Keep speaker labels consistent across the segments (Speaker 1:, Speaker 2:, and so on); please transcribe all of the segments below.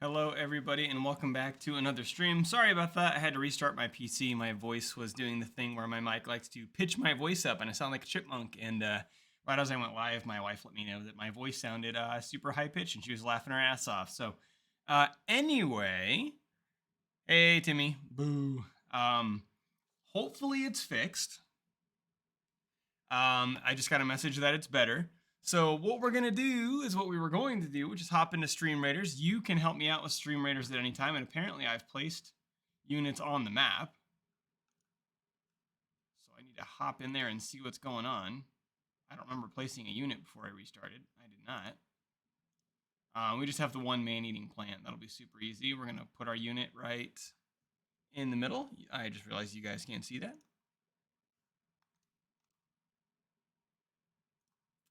Speaker 1: Hello, everybody, and welcome back to another stream. Sorry about that. I had to restart my PC. My voice was doing the thing where my mic likes to pitch my voice up, and I sound like a chipmunk. And right as I went live, my wife let me know that my voice sounded super high pitched, and she was laughing her ass off. So, anyway, hey Timmy, boo. Hopefully it's fixed. I just got a message that it's better. So what we're going to do is what we were going to do, which is hop into Stream Raiders. You can help me out with Stream Raiders at any time, and apparently I've placed units on the map. So I need to hop in there and see what's going on. I don't remember placing a unit before I restarted. I did not. We just have the one man-eating plant. That'll be super easy. We're going to put our unit right in the middle. I just realized you guys can't see that.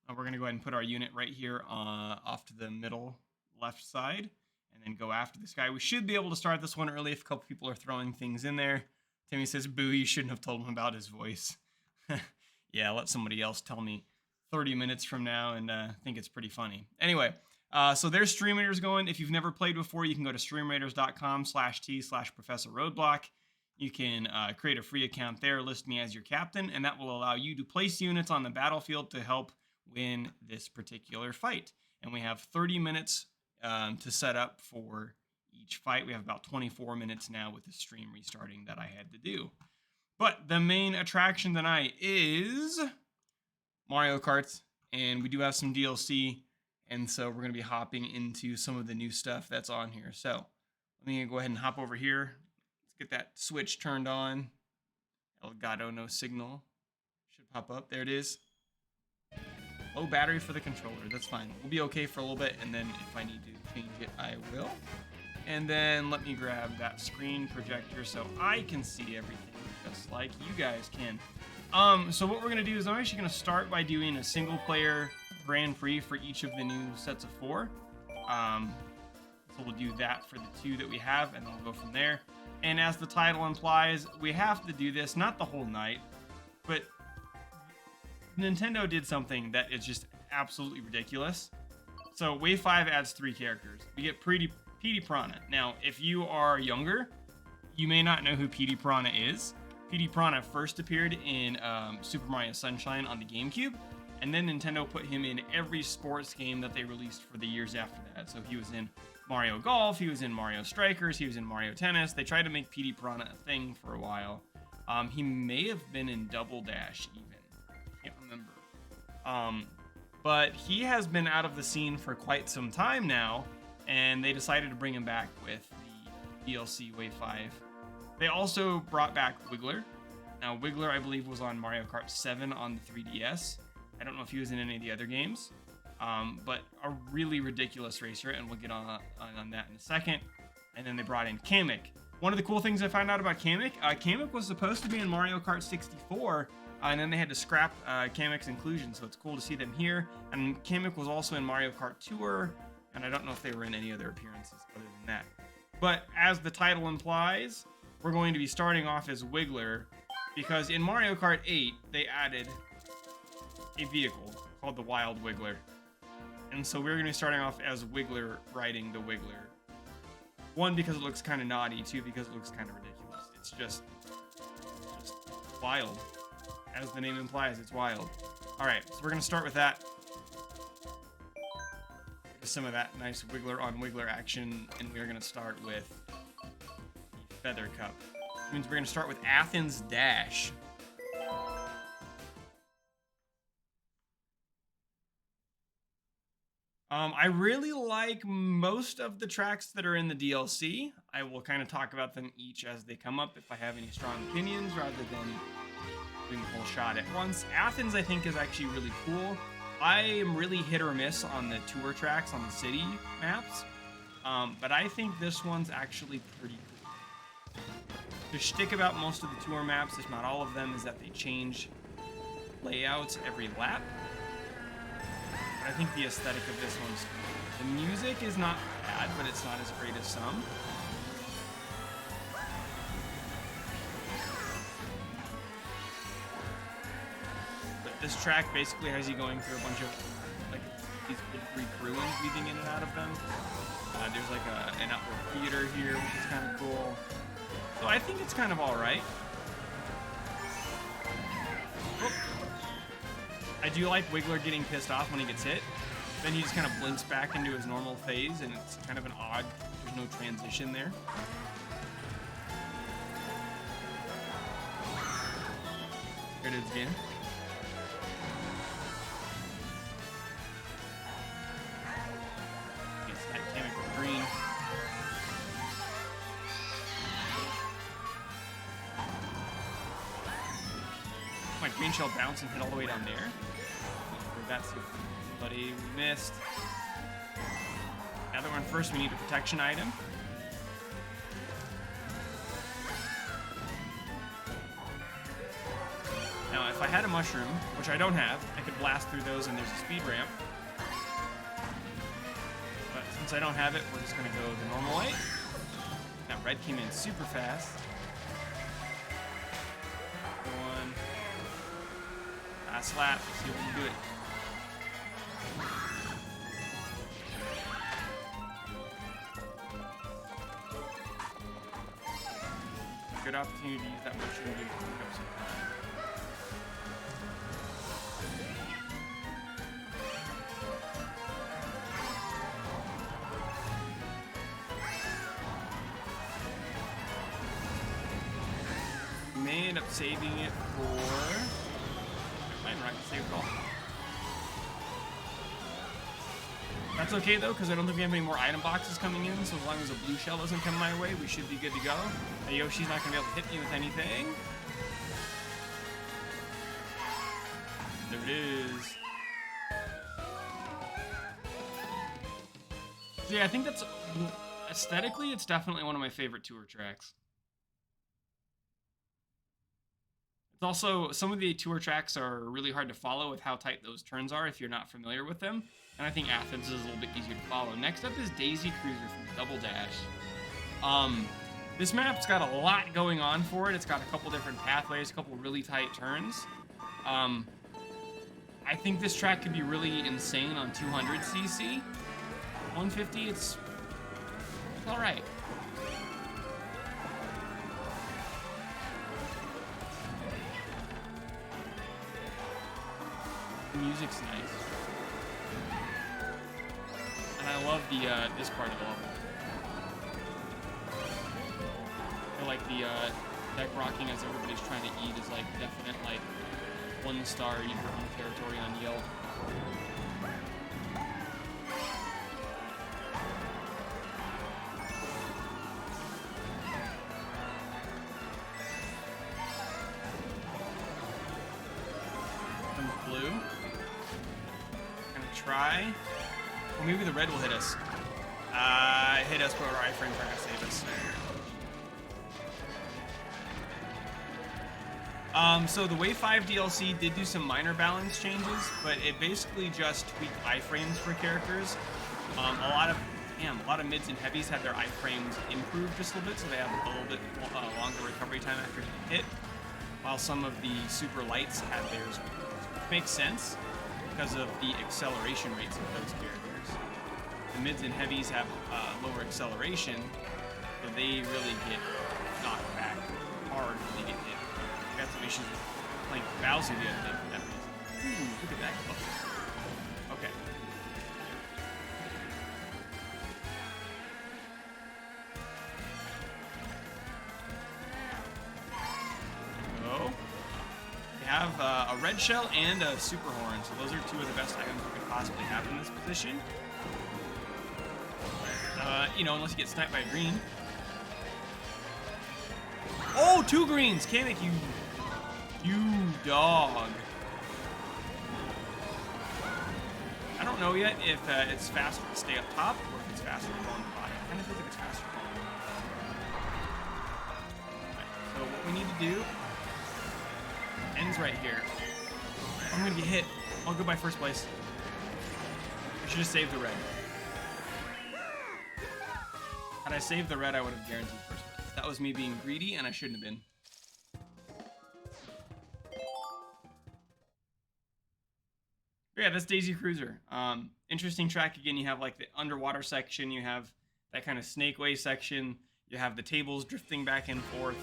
Speaker 1: We're going to go ahead and put our unit right here off to the middle left side and then go after this guy. We should be able to start this one early if a couple people are throwing things in there. Timmy says, boo, you shouldn't have told him about his voice. Yeah, let somebody else tell me 30 minutes from now and think it's pretty funny. Anyway, so there's Stream Raiders going. If you've never played before, you can go to streamraiders.com/t/Professor Roadblock. You can create a free account there, list me as your captain, and that will allow you to place units on the battlefield to help win this particular fight. And we have 30 minutes to set up for each fight. We have about 24 minutes now with the stream restarting that I had to do. But the main attraction tonight is Mario Kart, and we do have some DLC, and so we're going to be hopping into some of the new stuff that's on here. So let me go ahead and hop over here. Let's get that switch turned on. Elgato no signal should pop up. There it is. Low battery for the controller. That's fine. We'll be okay for a little bit, and then if I need to change it, I will. And then let me grab that screen projector so I can see everything just like you guys can. So what we're going to do is I'm actually going to start by doing a single-player Grand Prix for each of the new sets of 4. So we'll do that for the 2 that we have, and then we'll go from there. And as the title implies, we have to do this, not the whole night, but Nintendo did something that is just absolutely ridiculous. So Wave 5 adds 3 characters. We get Petey Piranha. Now, if you are younger, you may not know who Petey Piranha is. Petey Piranha first appeared in Super Mario Sunshine on the GameCube, and then Nintendo put him in every sports game that they released for the years after that. So he was in Mario Golf, he was in Mario Strikers, he was in Mario Tennis. They tried to make Petey Piranha a thing for a while. He may have been in Double Dash even. Can't remember. But he has been out of the scene for quite some time now, and they decided to bring him back with the DLC Wave 5. They also brought back Wiggler. Now, Wiggler, I believe, was on Mario Kart 7 on the 3DS. I don't know if he was in any of the other games, but a really ridiculous racer, and we'll get on that in a second. And then they brought in Kamek. One of the cool things I found out about Kamek, Kamek was supposed to be in Mario Kart 64, and then they had to scrap Kamek's inclusion, so it's cool to see them here. And Kamek was also in Mario Kart Tour, and I don't know if they were in any other appearances other than that. But as the title implies, we're going to be starting off as Wiggler, because in Mario Kart 8, they added a vehicle called the Wild Wiggler. And so we're going to be starting off as Wiggler riding the Wiggler. 1, because it looks kind of naughty, 2, because it looks kind of ridiculous. It's just wild. As the name implies, it's wild. Alright, so we're going to start with that. Some of that nice Wiggler on Wiggler action, and we're going to start with the Feather Cup. Which means we're going to start with Athens Dash. I really like most of the tracks that are in the DLC. I will kind of talk about them each as they come up if I have any strong opinions, rather than doing the whole shot at once. Athens, I think, is actually really cool. I am really hit or miss on the tour tracks on the city maps, but I think this one's actually pretty cool. The shtick about most of the tour maps, if not all of them, is that they change layouts every lap. But I think the aesthetic of this one's cool. The music is not bad, but it's not as great as some. This track basically has you going through a bunch of like these big ruins weaving in and out of them. There's like an outdoor theater here, which is kind of cool. So I think it's kind of all right. Oh. I do like Wiggler getting pissed off when he gets hit. Then he just kind of blinks back into his normal phase, and it's kind of an odd, there's no transition there. Here it is again. Yes, that Kamek with green. My green shell bounce and hit all the way down there. That's buddy, we missed. Now that we're on first, we need a protection item. Now, if I had a mushroom, which I don't have, I could blast through those and there's a speed ramp. But since I don't have it, we're just gonna go the normal way. That red came in super fast. One. Last lap, let's see if we can do it. Good opportunity to use that mushroom to pick up some time. We may end up saving it for... Mine right, save call. That's okay though, because I don't think we have any more item boxes coming in, so as long as a blue shell doesn't come my way, we should be good to go. Yoshi's not going to be able to hit me with anything. There it is. So yeah, I think that's... Aesthetically, it's definitely one of my favorite tour tracks. It's also... Some of the tour tracks are really hard to follow with how tight those turns are if you're not familiar with them. And I think Athens is a little bit easier to follow. Next up is Daisy Cruiser from Double Dash. This map's got a lot going on for it. It's got a couple different pathways, a couple really tight turns. I think this track could be really insane on 200cc. 150, it's all right. The music's nice. And I love the this part of the level. I like the deck rocking as everybody's trying to eat is like definite like 1-star eat your own territory on Yelp. Comes blue. Gonna try. Well, maybe the red will hit us. Hit us, but our iframes aren't gonna save us. So the Wave 5 DLC did do some minor balance changes, but it basically just tweaked iframes for characters. A lot of mids and heavies had their iframes improved just a little bit, so they have a little bit longer recovery time after getting hit, while some of the super lights had theirs reduced, which makes sense because of the acceleration rates of those characters. The mids and heavies have lower acceleration, so they really get knocked back hard when they get hit. I got some issues with playing Bowser the other day for that reason. Ooh, look at that close. Okay. So, we have a red shell and a super horn, so those are two of the best items we could possibly have in this position. You know, unless you get sniped by a green. Oh, 2 greens! Kamek, you dog. I don't know yet if it's faster to stay up top or if it's faster to go on the bottom. I kind of feel like it's faster to go on the bottom. Right, so what we need to do ends right here. I'm gonna get hit. I'll go by first place. I should have saved the red. Had I saved the red, I would have guaranteed first place. That was me being greedy, and I shouldn't have been. yeah, that's Daisy Cruiser. Interesting track. Again, you have like the underwater section. You have that kind of snake way section. You have the tables drifting back and forth.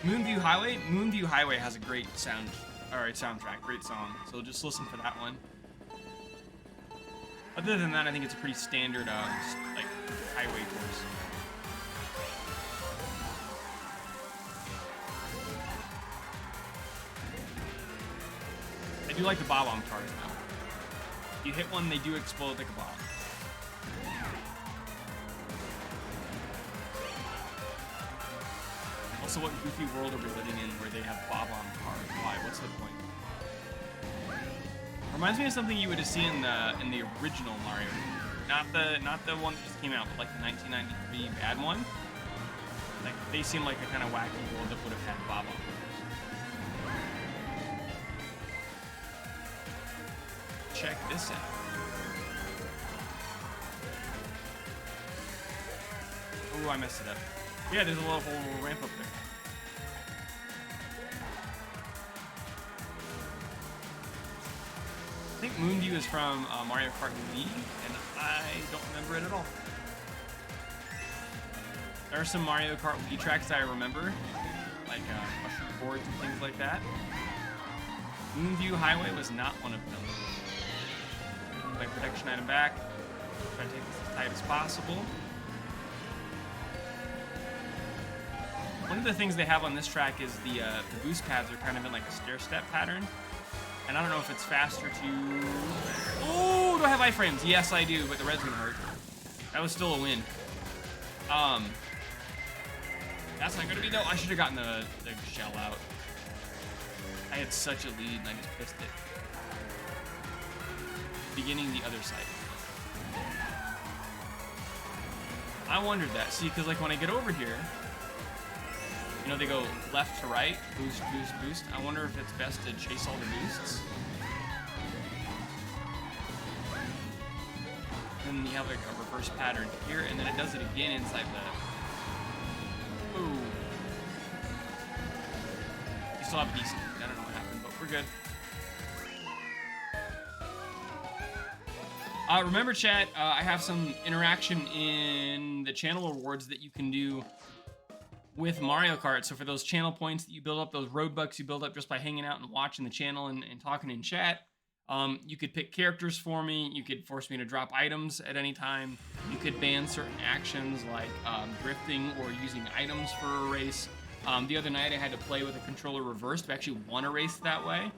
Speaker 1: Moonview Highway has a great soundtrack, great song. So just listen for that one. Other than that, I think it's a pretty standard like highway course. I do like the bob-omb cars now. If you hit one, they do explode like a bomb. Also, what goofy world are we living in where they have bob-omb cars? Why? What's the point? Reminds me of something you would have seen in the original Mario, not the one that just came out, but like the 1993 bad one. Like they seem like a kind of wacky world that would have had bob-omb cars. Check this out. Oh, I messed it up. Yeah, there's a little ramp up there. I think Moonview is from Mario Kart Wii, and I don't remember it at all. There are some Mario Kart Wii tracks that I remember, like mushroom boards and things like that. Moonview Highway was not one of them. My protection item back. Try to take this as tight as possible. One of the things they have on this track is the boost pads are kind of in like a stair-step pattern. And I don't know if it's faster to... Oh, do I have iframes? Yes, I do, but the red's gonna hurt. That was still a win. That's not gonna be though. I should have gotten the shell out. I had such a lead and I just pissed it. Beginning the other side. I wondered that. See, because like when I get over here, you know, they go left to right, boost, boost, boost. I wonder if it's best to chase all the boosts. And you have like a reverse pattern here, and then it does it again inside the... Ooh. You still have a decent. I don't know what happened, but we're good. Remember, chat, I have some interaction in the channel awards that you can do with Mario Kart. So for those channel points that you build up, those road bucks you build up just by hanging out and watching the channel and talking in chat, you could pick characters for me. You could force me to drop items at any time. You could ban certain actions like drifting or using items for a race. The other night I had to play with a controller reversed to actually won a race that way.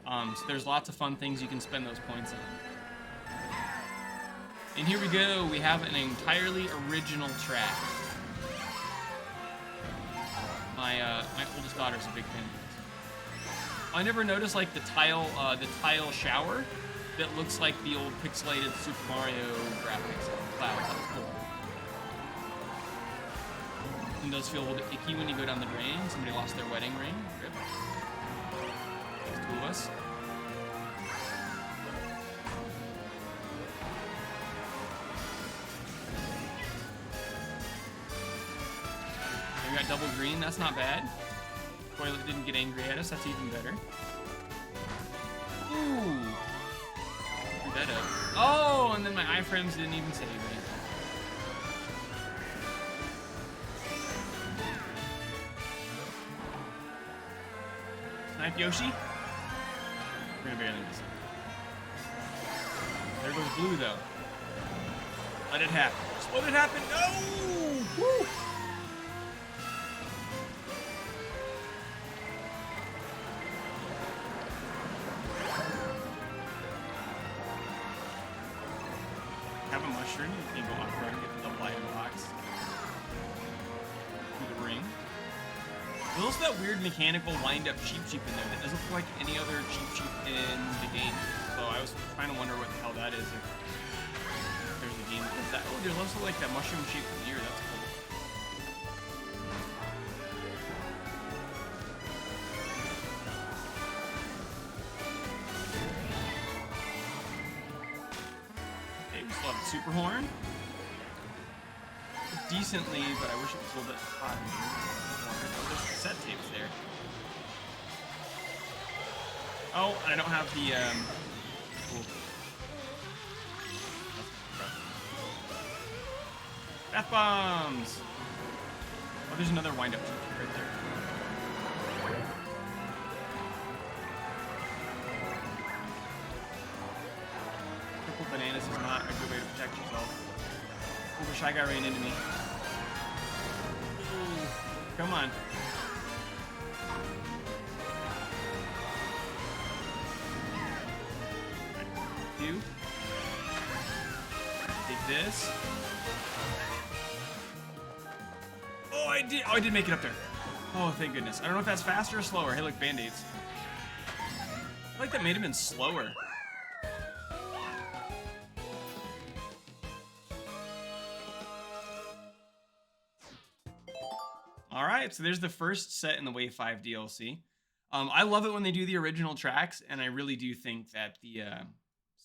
Speaker 1: So there's lots of fun things you can spend those points on. And here we go. We have an entirely original track. My oldest daughter's a big fan of this. I never noticed like the tile shower that looks like the old pixelated Super Mario graphics of the clouds. That was cool. It does feel a little bit icky when you go down the drain. Somebody lost their wedding ring. Rip. There's two of us. We got double green, that's not bad. Toilet didn't get angry at us, that's even better. Ooh. Screw that up. Oh, and then my iframes didn't even save anything. Snipe Yoshi? We're gonna barely miss it. There goes blue though. Let it happen. Just let it happen. No! Woo! Have a mushroom, you can go off-road and get the double item box. Through the ring. There's also that weird mechanical wind-up Cheep in there that doesn't look like any other Cheep in the game. So I was trying to wonder what the hell that is if there's a game that does that. Oh, there's also like that mushroom-shaped gear, that's cool. Super horn. Decently, but I wish it was a little bit hot. Oh, there's cassette tapes there. Oh, I don't have the cool. Death bombs. Oh, there's another wind-up right there. Purple bananas is not a good way to protect yourself. Oh, the Shy Guy ran into me. Ooh, come on. You. Take this. Oh, I did make it up there. Oh, thank goodness. I don't know if that's faster or slower. Hey, look, band-aids. I feel like that may have been slower. All right, so there's the first set in the Wave 5 DLC. I love it when they do the original tracks, and I really do think that the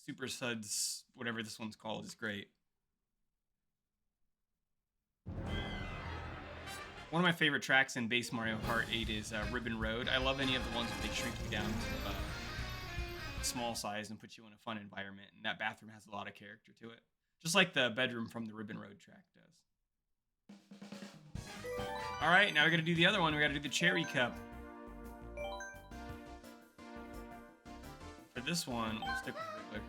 Speaker 1: Super Suds, whatever this one's called, is great. One of my favorite tracks in base Mario Kart 8 is Ribbon Road. I love any of the ones where they shrink you down to a small size and put you in a fun environment, and that bathroom has a lot of character to it. Just like the bedroom from the Ribbon Road track does. All right, now we gotta do the other one. We gotta do the Cherry Cup. For this one, we'll stick with it real quick.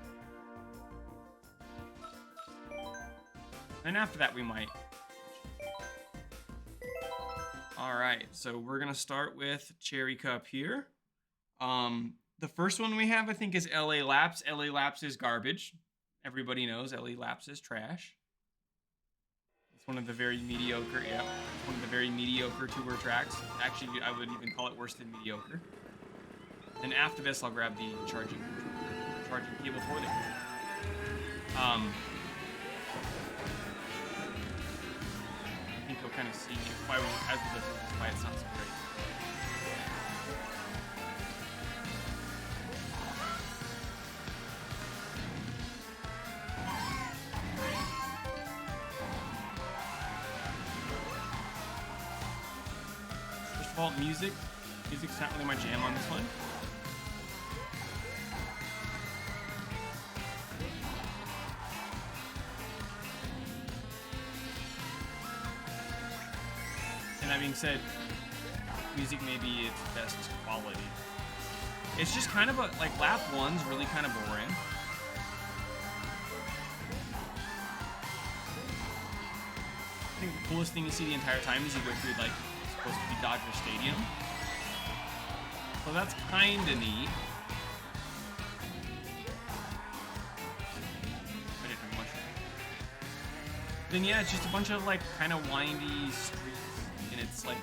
Speaker 1: And after that, we might. All right, so we're gonna start with Cherry Cup here. The first one we have, I think, is LA Laps. LA Laps is garbage. Everybody knows LA Laps is trash. It's one of the very mediocre, yeah, one of the very mediocre tour tracks. Actually, I would even call it worse than mediocre. And after this, I'll grab the charging cable for the I think you'll kind of see why we, as we go through this, why it's not so great. First of all, music's not really my jam on this one. That being said, music may be its best quality. It's just kind of a, like, lap one's really kind of boring. I think the coolest thing you see the entire time is you go through, like, it's supposed to be Dodger Stadium. So that's kind of neat. I didn't have much. Then yeah, it's just a bunch of, like, kind of windy streets. And it's like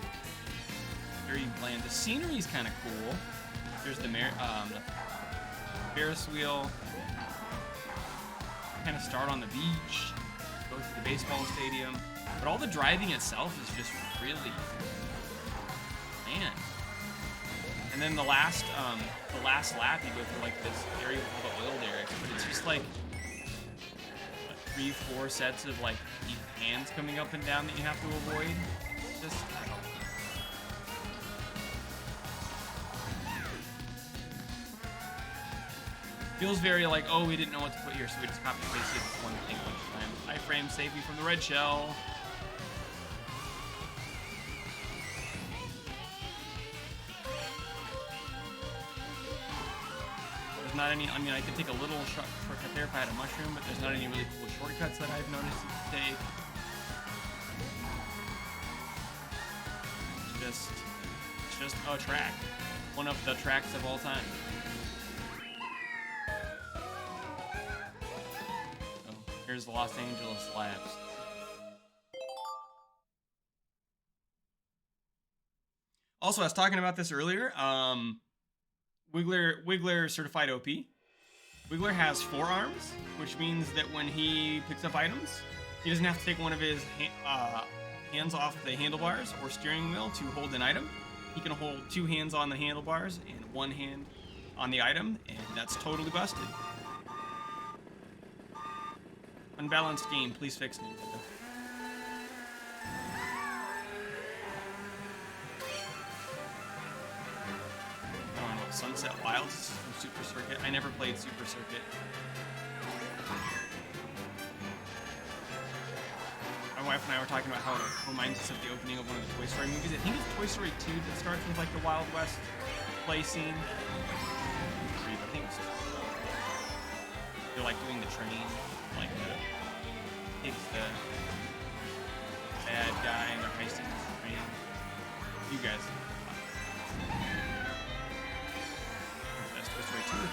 Speaker 1: very bland. The scenery is kind of cool. There's the Ferris wheel. Kind of start on the beach, go to the baseball stadium, but all the driving itself is just really bland. And then the last lap, you go through like this area with all the oiled areas, but it's just like 3-4 sets of like deep hands coming up and down that you have to avoid. Just, I don't know. Feels very like, oh, we didn't know what to put here, so we just copy and pasted this one thing a bunch of times. Iframe, save me from the red shell. There's not any, I mean, I could take a little shortcut there if I had a mushroom, but there's not any really cool shortcuts that I've noticed you can take. It's just a track. One of the tracks of all time. So here's the Los Angeles Labs. Also, I was talking about this earlier. Wiggler certified OP. Wiggler has 4 arms, which means that when he picks up items, he doesn't have to take one of his hands off the handlebars or steering wheel to hold an item. He can hold 2 hands on the handlebars and 1 hand on the item, and that's totally busted. Unbalanced game, please fix me. Come on, Sunset Wilds. This is from Super Circuit. I never played Super Circuit. My wife and I were talking about how it reminds us of the opening of one of the Toy Story movies. I think it's Toy Story 2 that starts with like the Wild West play scene. I think it's they're like doing the train, like the pig's the bad guy and they're heisting the train. You guys. That's Toy Story 2 or 3?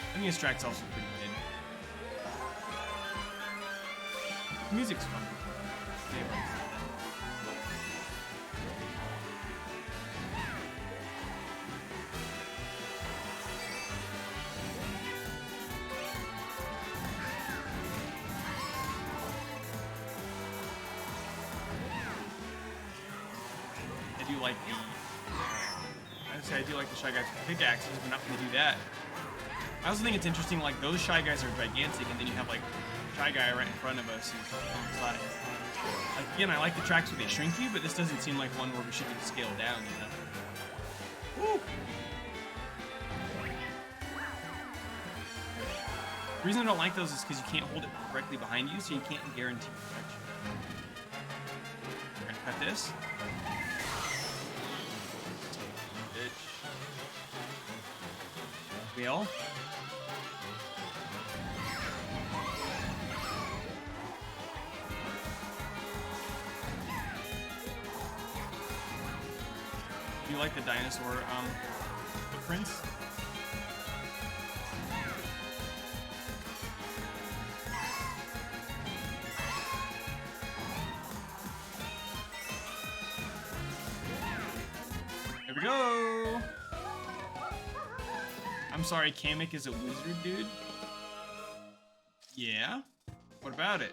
Speaker 1: I think this track's also pretty good. The music's fun. I do like the Shy Guys with pickaxes, but not going to do that. I also think it's interesting, like, those Shy Guys are gigantic, and then you have, like, Shy Guy right in front of us who's on the side. Like, again, I like the tracks where they shrink you, but this doesn't seem like one where we should get scaled down, you know? Woo! The reason I don't like those is because you can't hold it directly behind you, so you can't guarantee protection. We're going to cut this. Wheel. Do you like the dinosaur footprints? Here we go. I'm sorry, Kamek is a wizard, dude? Yeah? What about it?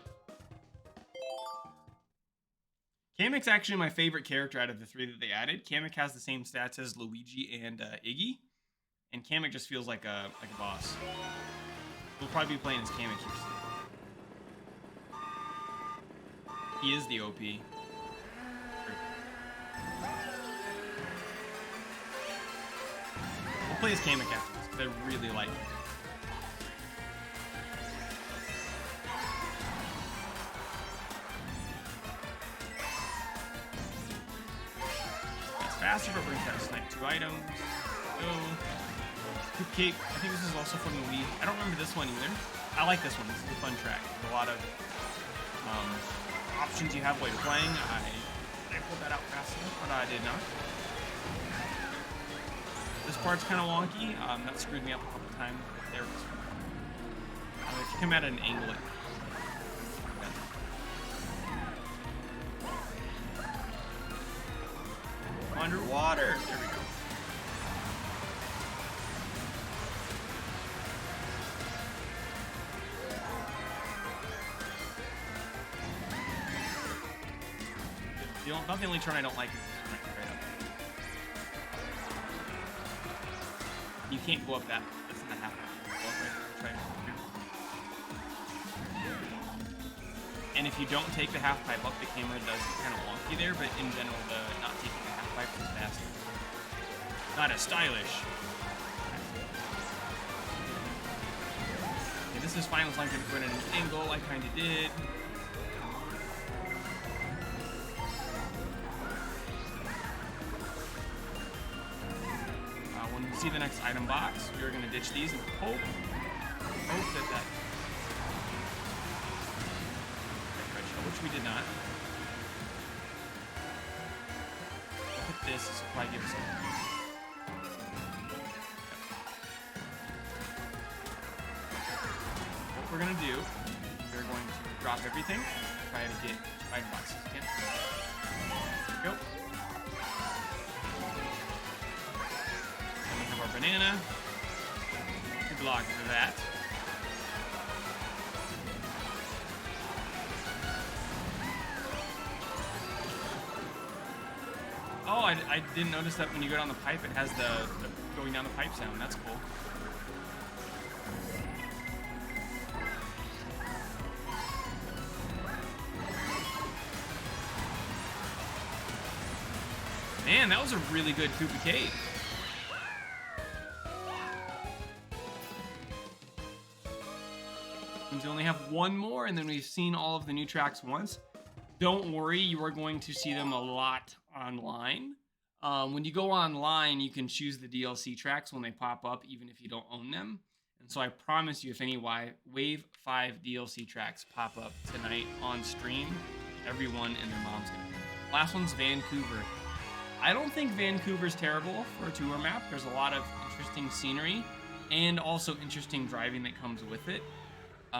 Speaker 1: Kamek's actually my favorite character out of the 3 that they added. Kamek has the same stats as Luigi and Iggy. And Kamek just feels like a boss. We'll probably be playing as Kamek here soon. He is the OP. We'll play as Kamek after. I really like it. It's faster, but we're going to snipe 2 items. Go. Coop Cake. I think this is also from the Wii. I don't remember this one either. I like this one. This is a fun track. There's a lot of options you have while you're playing. I pulled that out fast enough, but I did not. This part's kind of wonky. That screwed me up a couple times. There it is. If you come at an angle, it... Underwater. There we go. Not the only turn I don't like is this turn right up. You can't go up that. That's not happening. Go up right there. Try to and if you don't take the half pipe up, the camera does kind of wonky there, but in general, the not taking the half pipe is faster. Not as stylish. Okay, this is fine as long as I can put in an angle. I kind of did. When we see the next item box, we are going to ditch these and hope that which we did not. Look at this. This will probably give us a... What we're going to do, we're going to drop everything, try to get item boxes again. There we go. Banana. Good luck for that. Oh, I didn't notice that when you go down the pipe, it has the going down the pipe sound. That's cool. Man, that was a really good Koopa Cave. Means we only have one more, and then we've seen all of the new tracks once. Don't worry, you are going to see them a lot online. When you go online, you can choose the DLC tracks when they pop up, even if you don't own them. And so I promise you, if any Wave 5 DLC tracks pop up tonight on stream, everyone and their mom's gonna be. Last one's Vancouver. I don't think Vancouver's terrible for a tour map. There's a lot of interesting scenery and also interesting driving that comes with it. If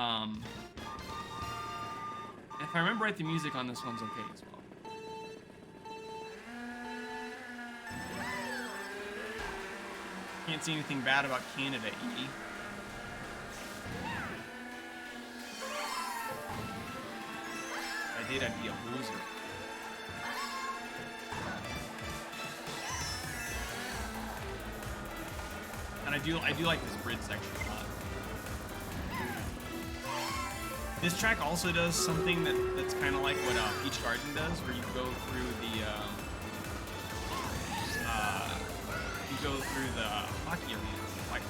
Speaker 1: I remember right, the music on this one's okay as well. Can't see anything bad about Canada, E. If I did, I'd be a loser. And I do like this bridge section a lot. This track also does something that's kind of like what Peach Garden does, where you go through the hockey arena twice.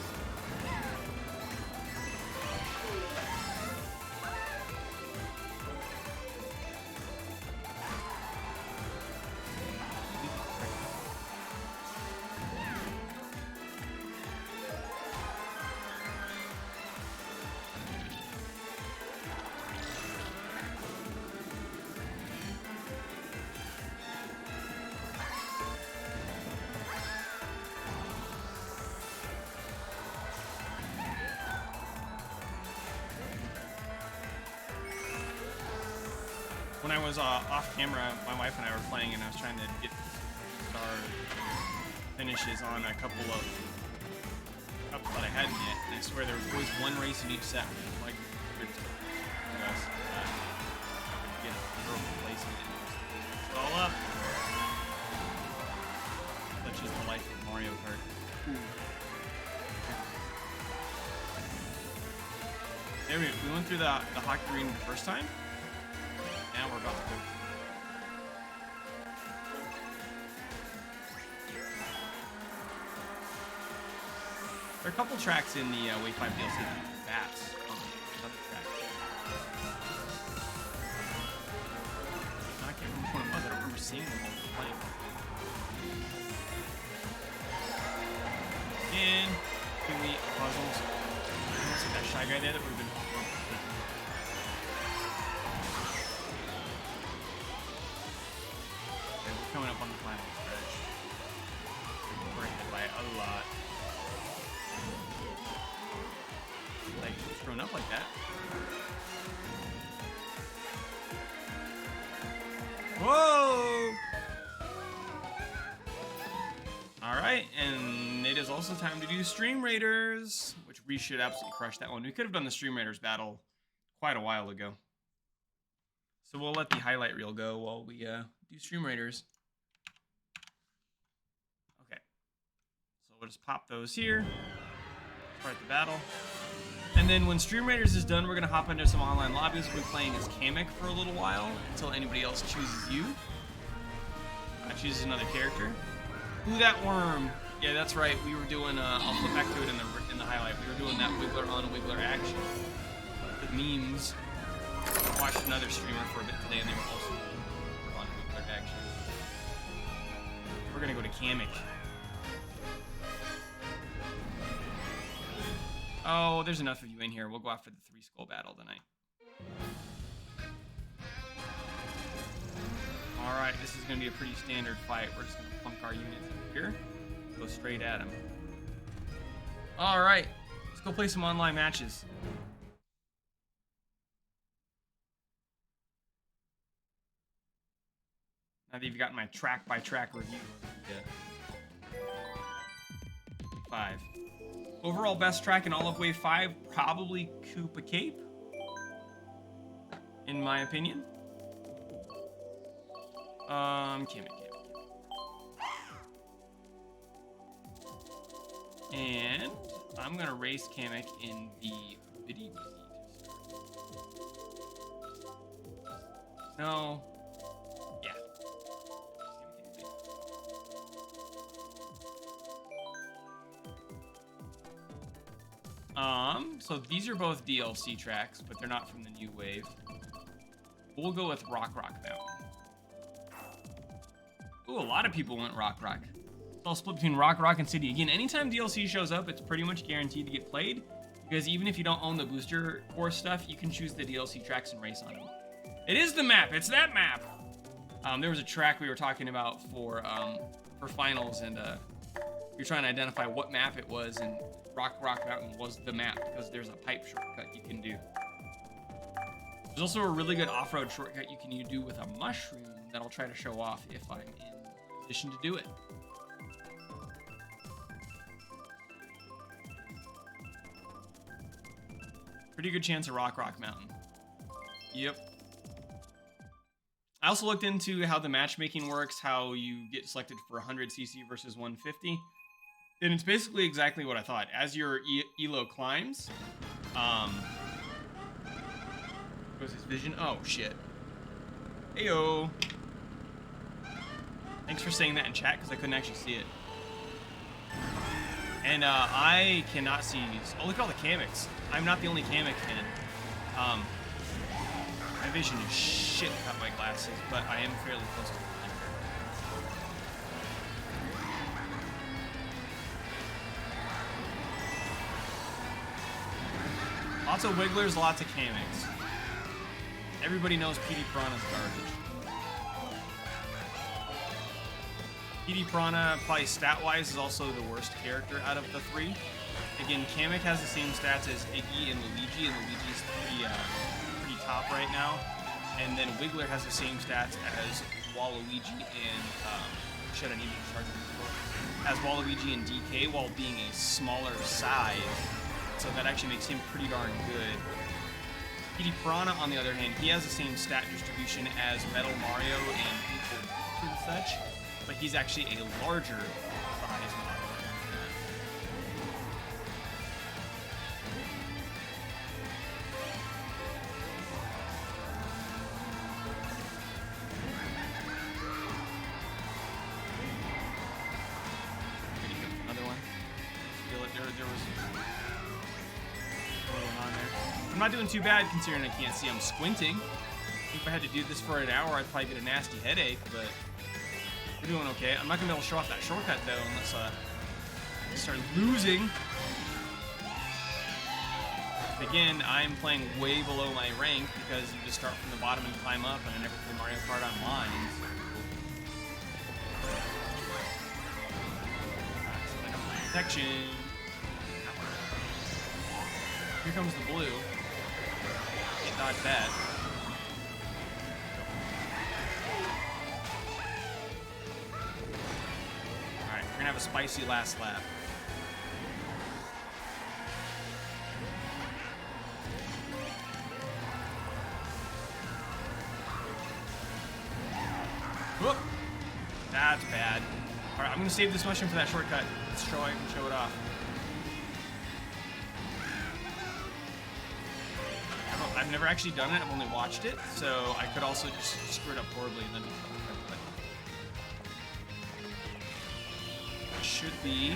Speaker 1: When I was off camera, my wife and I were playing, and I was trying to get star finishes on a couple that I hadn't yet. And I swear there was always one race in each set, like get a place in it. It's all up. Such is the life of Mario Kart. There we went through the hockey arena the first time. Now we're about to go. There are a couple tracks in the Wave 5 DLC. Bats. Another track. I can't remember which one it was. I don't remember seeing them while we were playing. And can we puzzles? See that shy guy there that would have been. Coming up on the final stretch. We're hit by a lot. Like, it's thrown up like that. Whoa! Alright, and it is also time to do Stream Raiders, which we should absolutely crush that one. We could have done the Stream Raiders battle quite a while ago. So we'll let the highlight reel go while we do Stream Raiders. We'll just pop those here, start the battle. And then when Stream Raiders is done, we're going to hop into some online lobbies. We'll be playing as Kamek for a little while until anybody else chooses you. Chooses another character. Ooh, that worm. Yeah, that's right. We were doing, I'll flip back to it in the highlight. We were doing that Wiggler on Wiggler action. The memes. I watched another streamer for a bit today, and they were also on Wiggler action. We're going to go to Kamek. Oh, there's enough of you in here. We'll go after the 3-skull battle tonight. Alright, this is going to be a pretty standard fight. We're just going to plunk our units in here. Go straight at him. Alright, let's go play some online matches. Now that you've gotten my track-by-track review. Yeah. 5. Overall best track in all of Wave 5, probably Koopa Cape, in my opinion. Kamek. And I'm gonna race Kamek in the Biddy to start. No. Yeah. So these are both DLC tracks, but they're not from the new wave. We'll go with Rock Mountain. Ooh, a lot of people went Rock. It's all split between Rock and City. Again, anytime DLC shows up, it's pretty much guaranteed to get played, because even if you don't own the booster core stuff, you can choose the DLC tracks and race on them. It is the map. It's that map. There was a track we were talking about for finals, and you're trying to identify what map it was, and Rock Mountain was the map because there's a pipe shortcut you can do. There's also a really good off-road shortcut you can do with a mushroom that I'll try to show off if I'm in position to do it. Pretty good chance of Rock Mountain. Yep. I also looked into how the matchmaking works, how you get selected for 100cc versus 150. And it's basically exactly what I thought. As your elo climbs, what's his vision? Oh, shit. Heyo. Thanks for saying that in chat, because I couldn't actually see it. And I cannot see. Oh, look at all the Kameks. I'm not the only Kamek fan. My vision is shit without my glasses, but I am fairly close to it. Lots of Wigglers, lots of Kameks. Everybody knows PD Piranha's garbage. PD Piranha, probably stat-wise, is also the worst character out of the three. Again, Kamek has the same stats as Iggy and Luigi, and Luigi's pretty top right now. And then Wiggler has the same stats as Waluigi and shit, I need to charge him before. As Waluigi and DK, while being a smaller size. So that actually makes him pretty darn good. PD Piranha, on the other hand, he has the same stat distribution as Metal Mario and such, but he's actually a larger size model. Another one. Feel it. There was going on there. I'm not doing too bad considering I can't see. I'm squinting. If I had to do this for an hour, I'd probably get a nasty headache, but we're doing okay. I'm not gonna be able to show off that shortcut though unless I start losing. Again, I'm playing way below my rank because you just start from the bottom and climb up, and I never play Mario Kart online. Protection. Here comes the blue. Dodge that. Alright, we're gonna have a spicy last lap. Whoop! That's bad. Alright, I'm gonna save this mushroom for that shortcut. Let's show it off. I've never actually done it, I've only watched it, so I could also just screw it up horribly and then it should be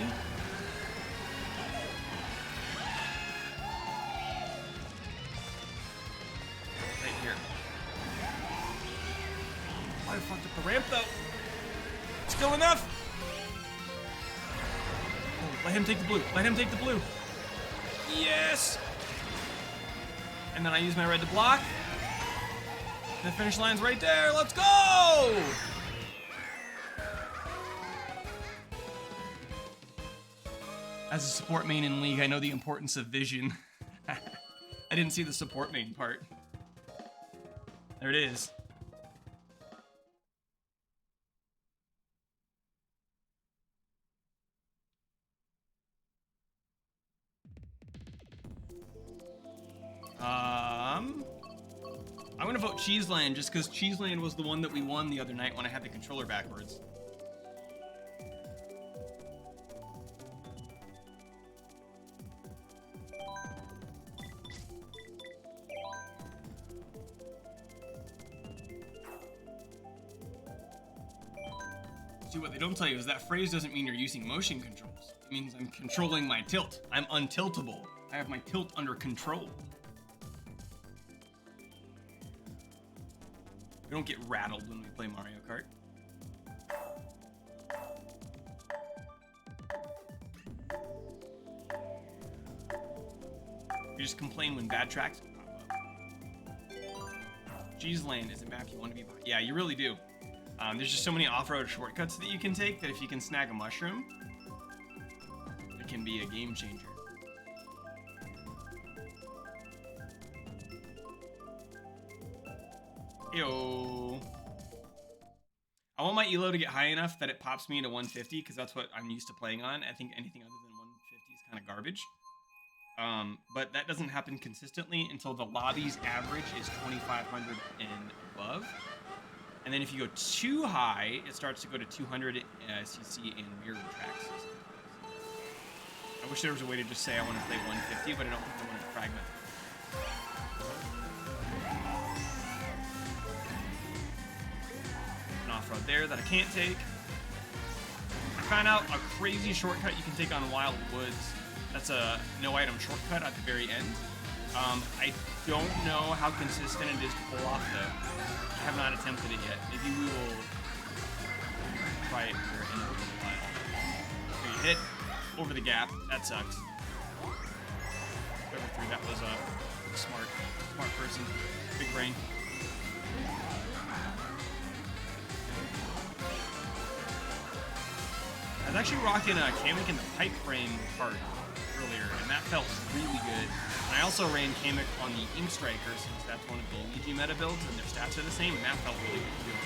Speaker 1: right here. Oh, I fucked up the ramp though. Still enough. Oh, let him take the blue. Let him take the blue. Yes. And then I use my red to block. And the finish line's right there. Let's go! As a support main in League, I know the importance of vision. I didn't see the support main part. There it is. I'm gonna vote Cheeseland just because Cheeseland was the one that we won the other night when I had the controller backwards. See, what they don't tell you is that phrase doesn't mean you're using motion controls. It means I'm controlling my tilt. I'm untiltable. I have my tilt under control. We don't get rattled when we play Mario Kart. You just complain when bad tracks pop up. Cheese Lane is a map you want to be behind. Yeah, you really do. There's just so many off-road shortcuts that you can take that if you can snag a mushroom, it can be a game changer. Yo. I want my elo to get high enough that it pops me into 150 because that's what I'm used to playing on. I think anything other than 150 is kind of garbage. But that doesn't happen consistently until the lobby's average is 2,500 and above. And then if you go too high, it starts to go to 200 cc and mirror tracks. I wish there was a way to just say I want to play 150, but I don't think I want to fragment. An off-road there that I can't take. I found out a crazy shortcut you can take on Wild Woods. That's a no-item shortcut at the very end. I don't know how consistent it is to pull off, though. I have not attempted it yet. Maybe we will try it here in a little while. So you hit over the gap. That sucks. Whoever threw that was a smart person. Big brain. I was actually rocking a Kamek in the pipe frame part earlier, and that felt really good. And I also ran Kamek on the Ink Striker since that's one of the Luigi meta builds and their stats are the same, and that felt really good too.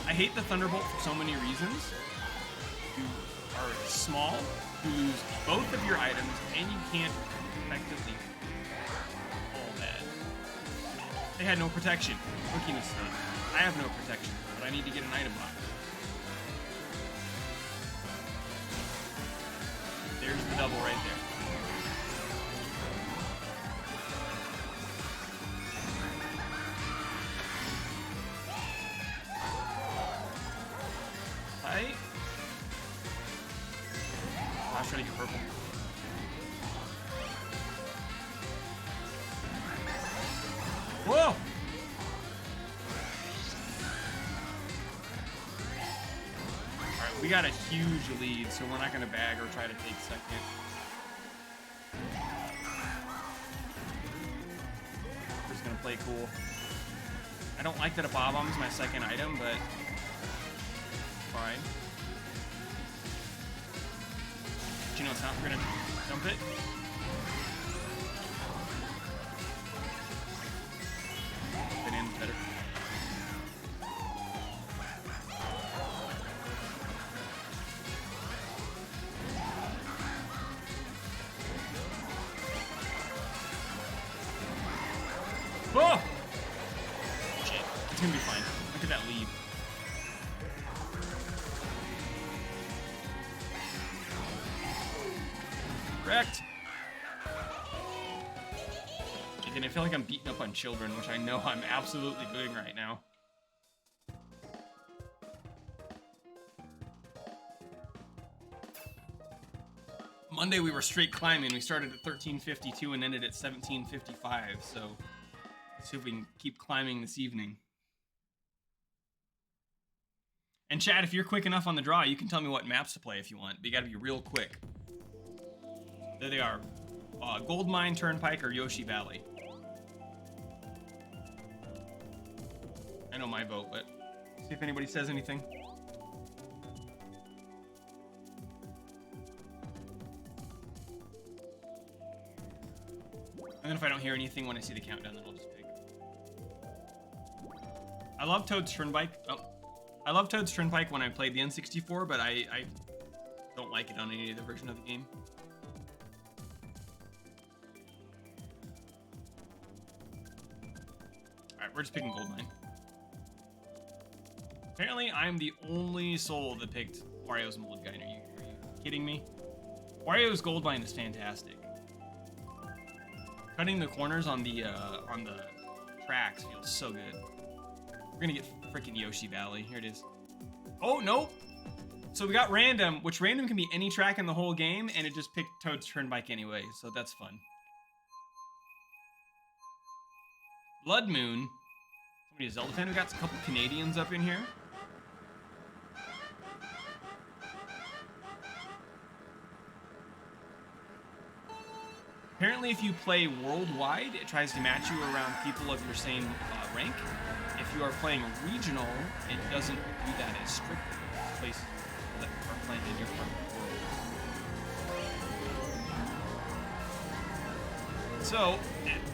Speaker 1: I hate the Thunderbolt for so many reasons. You are small, you lose both of your items, and you can't effectively all that. They had no protection. Looking at stuff. I have no protection, but I need to get an item box. There's the double right there. Tight. I was trying to get purple. Whoa! We got a huge lead, so we're not going to bag or try to take second. We're just going to play cool. I don't like that a Bob-omb's my second item, but fine. But you know it's not. We're going to dump it. Been in better. Oh! Shit. It's gonna be fine. Look at that lead. Wrecked! And I feel like I'm beating up on children, which I know I'm absolutely doing right now. Monday we were straight climbing. We started at 13:52 and ended at 17:55, so let's see if we can keep climbing this evening. And Chad, if you're quick enough on the draw, you can tell me what maps to play if you want, but you gotta be real quick. There they are. Gold Mine, Turnpike, or Yoshi Valley. I know my vote, but see if anybody says anything. And then if I don't hear anything when I see the countdown, then I'll just pick. I love Toad's Turnpike. Oh, I love Toad's Turnpike when I played the N64, but I don't like it on any other version of the game. Alright, we're just picking Gold Mine. Apparently, I'm the only soul that picked Wario's Mold Guide. Are you kidding me? Wario's Gold Mine is fantastic. Cutting the corners on the tracks feels so good. We're gonna get freaking Yoshi Valley. Here it is. Oh, nope! So we got random, which random can be any track in the whole game, and it just picked Toad's Turnpike anyway, so that's fun. Blood Moon. Somebody a Zelda fan? We got a couple Canadians up in here. Apparently, if you play worldwide, it tries to match you around people of your same rank. If you are playing regional, it doesn't do that as strictly as places that are playing in your part of the world. So,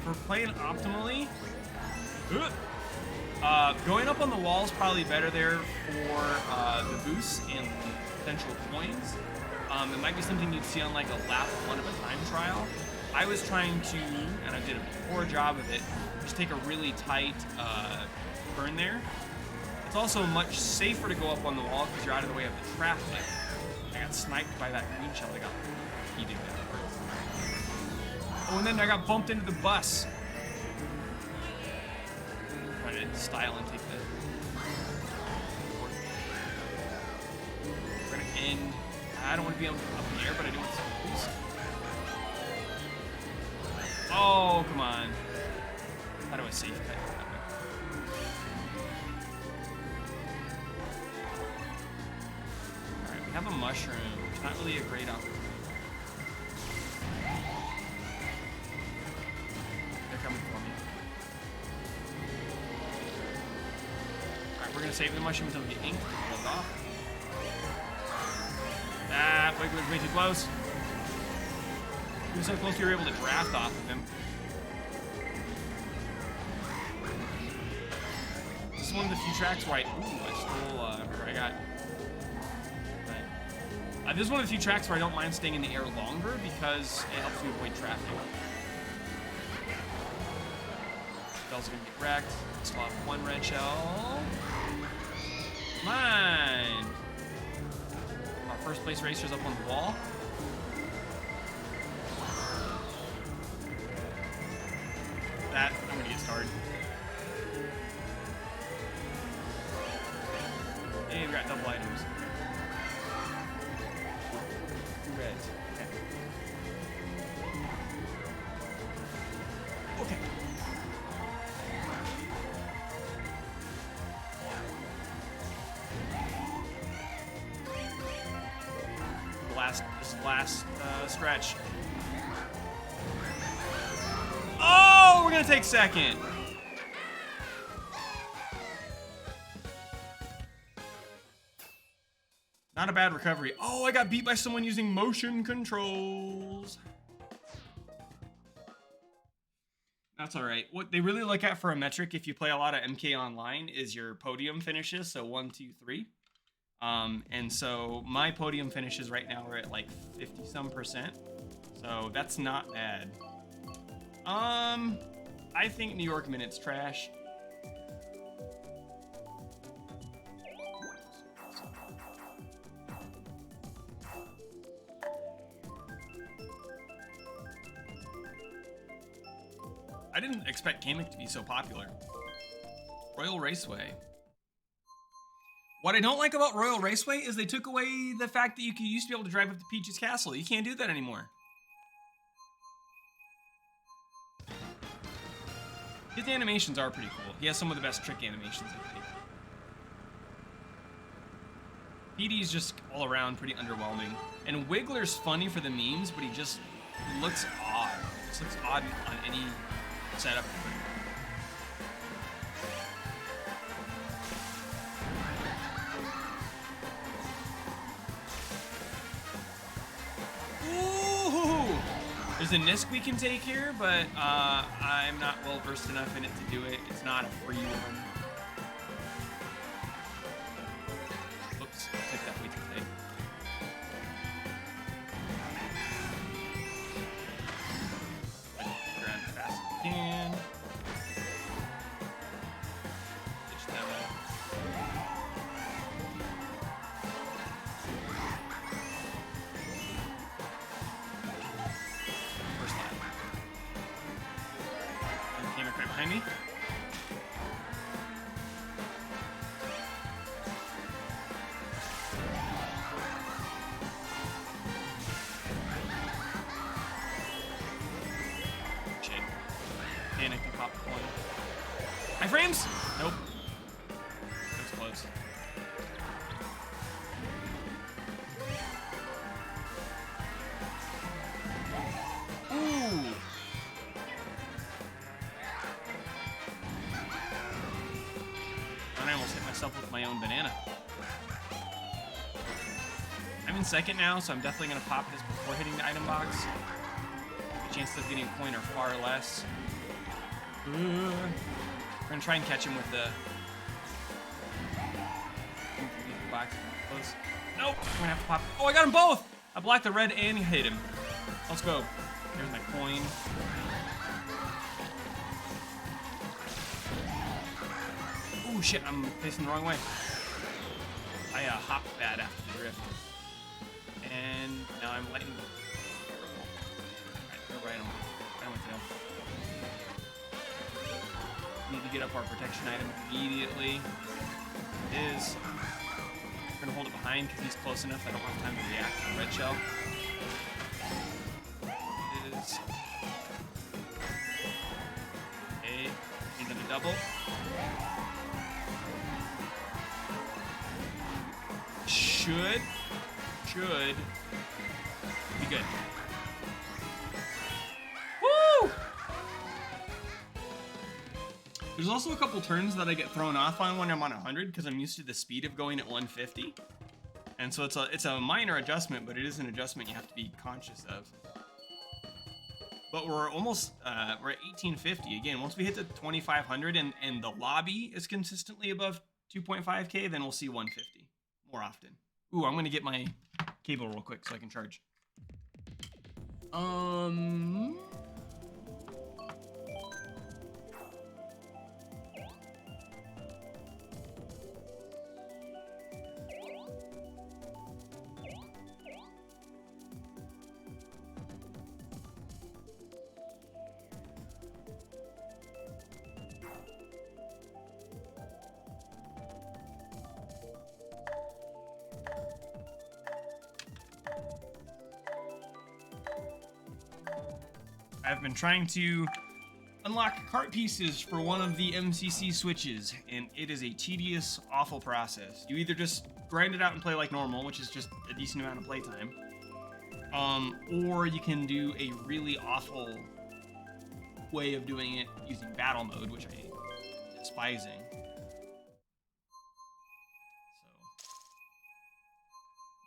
Speaker 1: for playing optimally, going up on the wall is probably better there for the boosts and the potential coins. It might be something you'd see on like a lap 1 of a time trial. I was trying to, and I did a poor job of it, just take a really tight turn there. It's also much safer to go up on the wall because you're out of the way of the traffic. I got sniped by that green shell. I got eating that first. Oh, and then I got bumped into the bus. Trying to style and take the. We're gonna end. I don't want to be up in the air, but I do want some boost. Oh, come on. I thought it was safe. Alright, we have a mushroom. It's not really a great opportunity. They're coming for me. Alright, we're going to save the mushroom until we get inked. Hold off. Ah, Wiggler's way too close. He was so close you were able to draft off of him. This is one of the few tracks where I stole, or I got. This is one of the few tracks where I don't mind staying in the air longer because it helps me avoid traffic. Bell's gonna get wrecked. Still have 1 red shell. Mine. Our first place racer's up on the wall. I'm gonna get started. Hey, we got double items. 2 reds. Okay. Okay. This last stretch. Oh, we're gonna take second. Not a bad recovery. Oh, I got beat by someone using motion controls. That's all right. What they really look at for a metric if you play a lot of MK Online is your podium finishes. So 1, 2, 3. And so my podium finishes right now are at like 50-some%. So that's not bad. I think New York Minute's trash. I didn't expect Kamek to be so popular. Royal Raceway. What I don't like about Royal Raceway is they took away the fact that you used to be able to drive up to Peach's Castle. You can't do that anymore. His animations are pretty cool. He has some of the best trick animations, I think. PD's just all around pretty underwhelming. And Wiggler's funny for the memes, but he looks odd. He just looks odd on any setup. Ooh! There's a Nisk we can take here, but I'm not well versed enough in it to do it. It's not a free one. Oops, I took that way too late. Grab as fast as we can. Ditch that way. First lap. And came right behind me. times? Nope. That was close. Ooh. And I almost hit myself with my own banana. I'm in second now, so I'm definitely going to pop this before hitting the item box. The chances of getting a point are far less. We're going to try and catch him with the box. Close. Nope, we're going to have to pop. Oh, I got them both! I blocked the red and hit him. Let's go. Here's my coin. Oh shit, I'm facing the wrong way. I hopped bad after the drift. And now I'm letting go. Alright, go right on my tail. Need to get up our protection item immediately. It is. We're gonna hold it behind because he's close enough I don't have time to react to the red shell. It is. Okay, he's gonna double. Should be good. Woo! There's also a couple turns that I get thrown off on when I'm on 100 because I'm used to the speed of going at 150. And so it's a minor adjustment, but it is an adjustment you have to be conscious of. But we're almost, we're at 1850. Again, once we hit the 2500 and the lobby is consistently above 2.5K, then we'll see 150 more often. Ooh, I'm gonna get my cable real quick so I can charge. I've been trying to unlock cart pieces for one of the MCC switches, and it is a tedious, awful process. You either just grind it out and play like normal, which is just a decent amount of playtime, or you can do a really awful way of doing it using battle mode, which I am despising. So,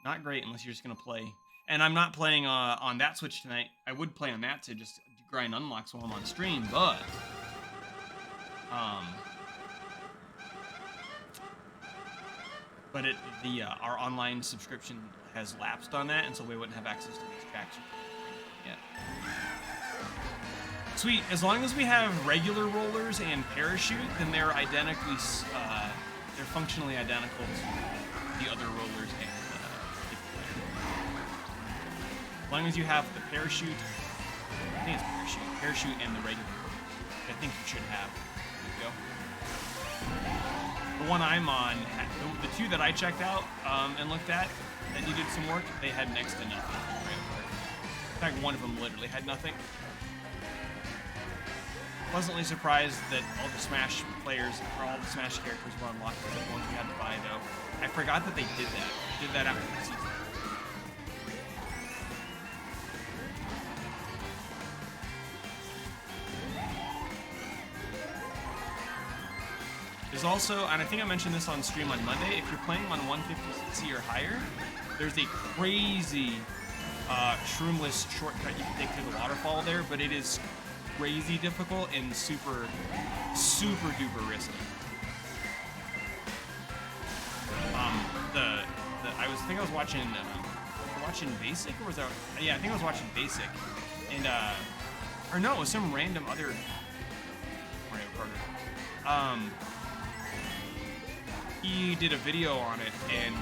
Speaker 1: not great unless you're just gonna play. And I'm not playing on that Switch tonight. I would play on that to just grind unlocks while I'm on stream, but our online subscription has lapsed on that, and so we wouldn't have access to these tracks yet. Sweet. As long as we have regular rollers and parachute, then they're identically, they're functionally identical to the other rollers and as long as you have the parachute, I think it's parachute and the regular rollers. I think you should have. There you go. The one I'm on, the two that I checked out and looked at that needed some work, they had next to nothing. In fact, one of them literally had nothing. Pleasantly surprised that all the Smash players, or all the Smash characters were unlocked for the ones we had to buy, though. I forgot that they did that. They did that after the season. There's also, and I think I mentioned this on stream on Monday, if you're playing on 150cc or higher, there's a crazy shroomless shortcut you can take through the waterfall there, but it is crazy difficult and super duper risky. I think I was watching Basic, or was that? Yeah, I think I was watching Basic, and or no, it was some random other Mario Kart. He did a video on it, and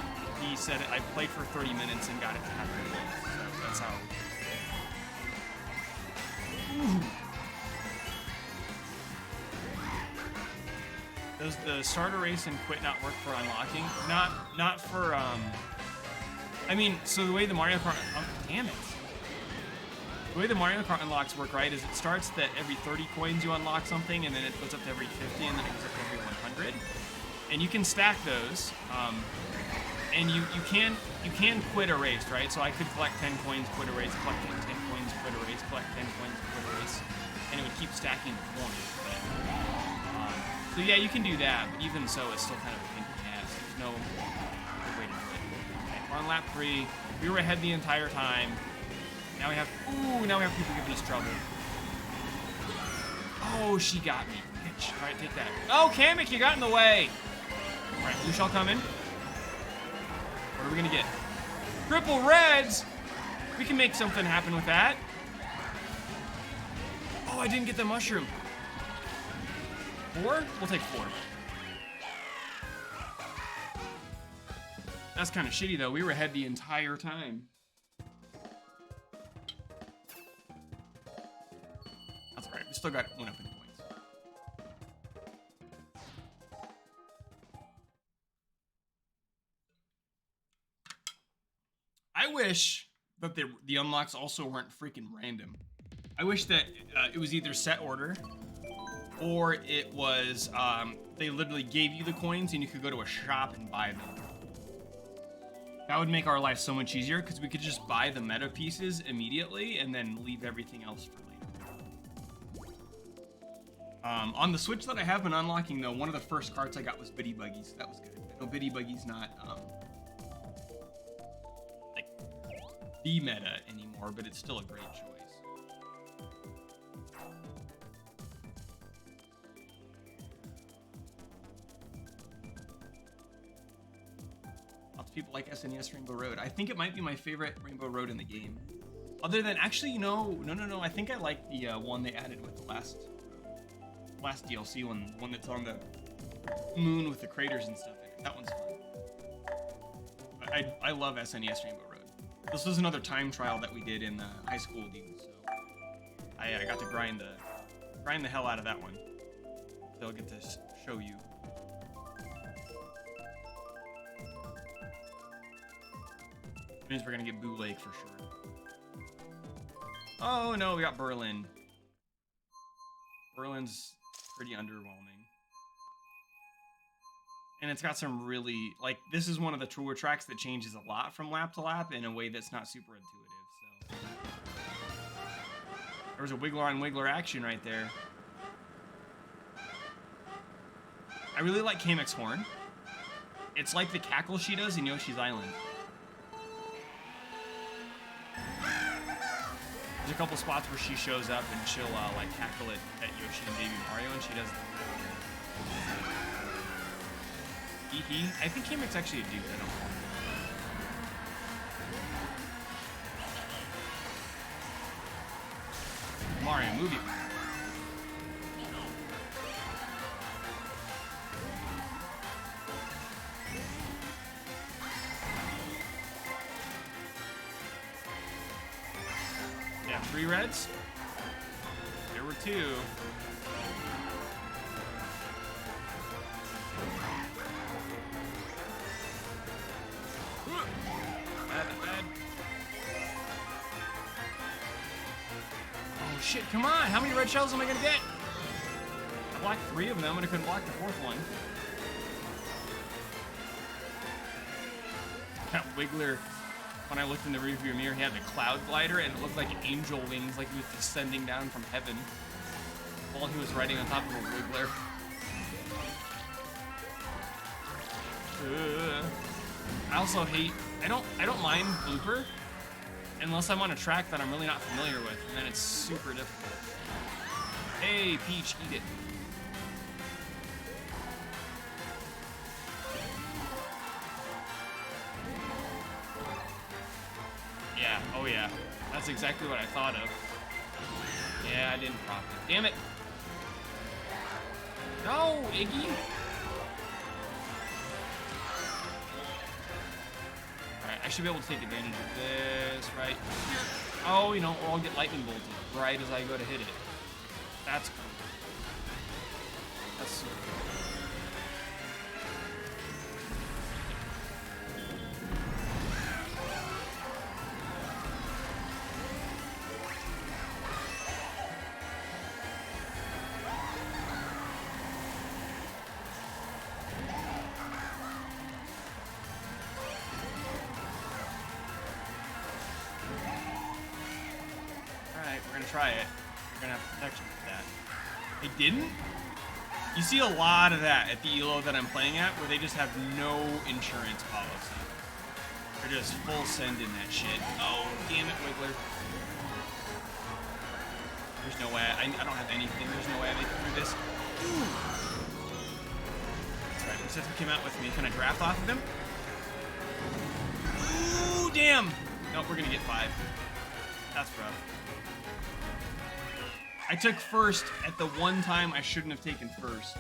Speaker 1: he said I played for 30 minutes and got it to happen. So that's how. Ooh. Does the starter race and quit not work for unlocking? Not for I mean, so the way the Mario Kart, oh, damn it. The way the Mario Kart unlocks work, right, is it starts that every 30 coins you unlock something, and then it goes up to every 50, and then it goes up to every 100. And you can stack those, and you can quit a race, right? So I could collect 10 coins, quit a race, collect 10 coins, quit a race, collect 10 coins, quit a race, and it would keep stacking the coins. But, so yeah, you can do that, but even so, it's still kind of a pain in the ass. There's no good way to do it. Okay, we're on lap 3. We were ahead the entire time. Now we have people giving us trouble. Oh, she got me. Bitch. All right, take that. Oh, Kamek, you got in the way. All right, blue shell coming. What are we gonna get? Triple reds. We can make something happen with that. Oh, I didn't get the mushroom. 4? We'll take 4. That's kind of shitty though. We were ahead the entire time. That's all right. We still got 1 open points. I wish that the unlocks also weren't freaking random. I wish that it was either set order or it was they literally gave you the coins and you could go to a shop and buy them. That would make our life so much easier because we could just buy the meta pieces immediately and then leave everything else for later. On the Switch that I have been unlocking though, one of the first carts I got was Biddy Buggy, so that was good. I know Biddy Buggy's not like the meta anymore, but it's still a great choice. Lots of people like SNES Rainbow Road. I think it might be my favorite Rainbow Road in the game. Other than, actually, no. I think I like the one they added with the last DLC one that's on the moon with the craters and stuff in it. That one's fun. But I love SNES Rainbow Road. This was another time trial that we did in the high school deal, so I got to grind the hell out of that one. So I'll get to show you. Means we're gonna get Boo Lake for sure. Oh no, we got Berlin. Berlin's pretty underwhelming. And it's got some really, like, this is one of the tour tracks that changes a lot from lap to lap in a way that's not super intuitive, so. There was a Wiggler on Wiggler action right there. I really like Kamek's horn. It's like the cackle she does in Yoshi's Island. There's a couple spots where she shows up and she'll like cackle at Yoshi and Baby Mario, and she does. I think Kamek's actually a dude. I don't know. Mario, move you. Yeah, 3 reds. There were 2. Bad. Oh shit, come on! How many red shells am I gonna get? I blocked 3 of them and I couldn't block the 4th one. That Wiggler, when I looked in the rearview mirror, he had the cloud glider and it looked like angel wings, like he was descending down from heaven while he was riding on top of a Wiggler. I also hate, I don't mind blooper unless I'm on a track that I'm really not familiar with, and then it's super difficult. Hey, Peach, eat it. Yeah, oh yeah. That's exactly what I thought of. Yeah, I didn't prop it. Damn it! No, Iggy! Alright, I should be able to take advantage of this right here. Oh, you know, or I'll get lightning bolted right as I go to hit it. That's cool. That's so cool. try it. You're gonna have protection for that. They didn't? You see a lot of that at the ELO that I'm playing at, where they just have no insurance policy. They're just full sending that shit. Oh, damn it, Wiggler. There's no way. I don't have anything. There's no way I make it through this. Ooh. That's right. Pacific came out with me. Can I draft off of him? Ooh, damn. Nope, we're going to get 5. That's rough. I took first at the one time I shouldn't have taken first.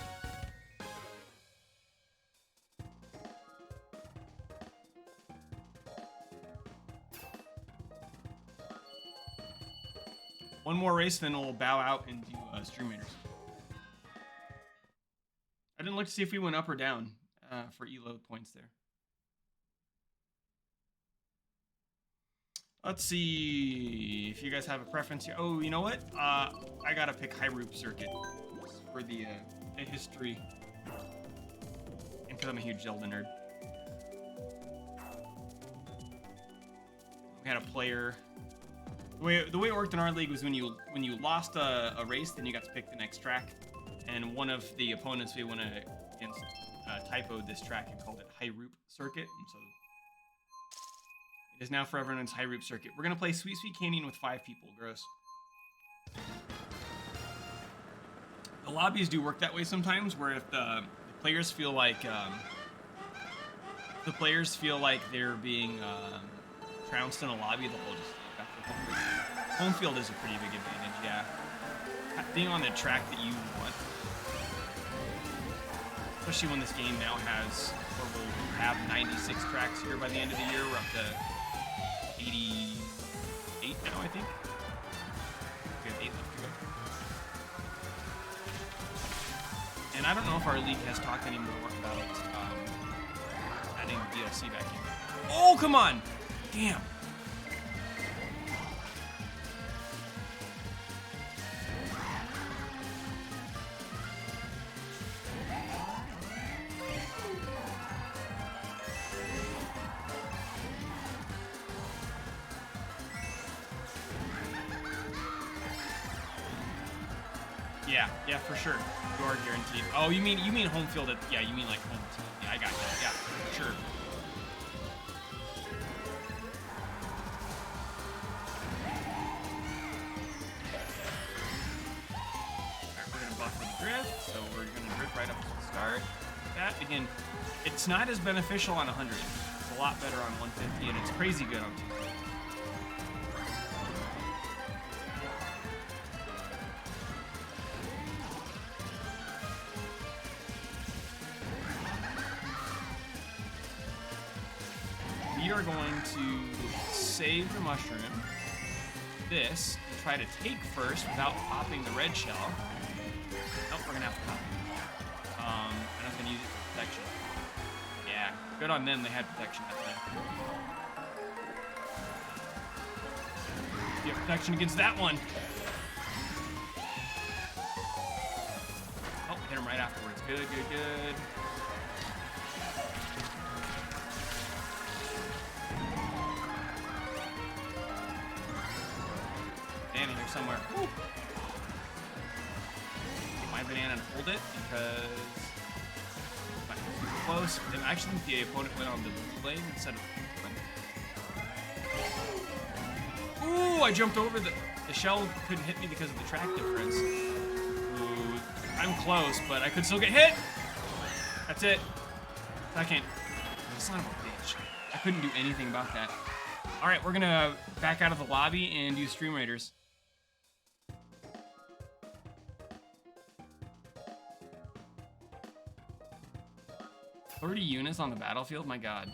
Speaker 1: One more race, then we'll bow out and do Stream Raiders. I didn't look to see if we went up or down for ELO points there. Let's see if you guys have a preference here. Oh, you know what? I gotta pick Hyrule Circuit for the history, and because I'm a huge Zelda nerd. We had a player. The way it worked in our league was when you lost a race, then you got to pick the next track, and one of the opponents we went against typoed this track and called it Hyrule Circuit, and so it is now forever known as Hyrule Circuit. We're gonna play Sweet Sweet Canyon with 5 people. Gross. The lobbies do work that way sometimes, where if the players feel like they're being trounced in a lobby, they'll just go back to home. Home field is a pretty big advantage, yeah. Being on the track that you want, especially when this game now has, or will have 96 tracks here by the end of the year. We're up to 88 now, I think. We have 8 left to go. And I don't know if our league has talked anymore about adding DLC back in. Oh, come on! Damn. Yeah, for sure. You are guaranteed. Oh, you mean home field? Yeah, you mean like home team. Yeah, I got you. Yeah, for sure. Alright, we're gonna buff the drift, so we're gonna drift right up to the start. That again, it's not as beneficial on 100. It's a lot better on 150, and it's crazy good on 250. We are going to save the mushroom, this, and try to take first without popping the red shell. Nope, we're gonna have to pop it. And I'm gonna use it for protection. Yeah, good on them, they had protection that time. You have protection against that one. Oh, hit him right afterwards. Good, good, good. Somewhere. Woo. Get my banana and hold it because it's not too close. And I actually think the opponent went on the blue lane instead of the blue lane. Ooh, I jumped over the shell couldn't hit me because of the track difference. Ooh, I'm close, but I could still get hit. That's it. Second. Son of a bitch. I couldn't do anything about that. All right, we're gonna back out of the lobby and do Stream Raiders. 30 units on the battlefield, my god.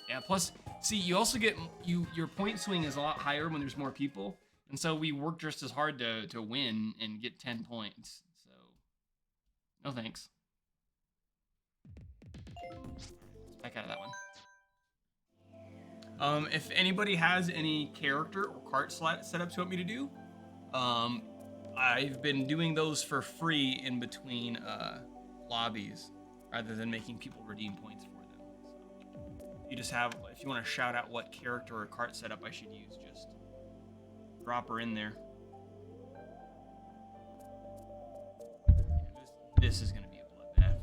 Speaker 1: Yeah, plus, see, you also get, your point swing is a lot higher when there's more people, and so we work just as hard to win and get 10 points, so, no thanks. Let's back out of that one. If anybody has any character or cart setups you want me to do, I've been doing those for free in between lobbies, rather than making people redeem points for them. So you just have, if you want to shout out what character or cart setup I should use, just drop her in there. this is gonna be a bloodbath.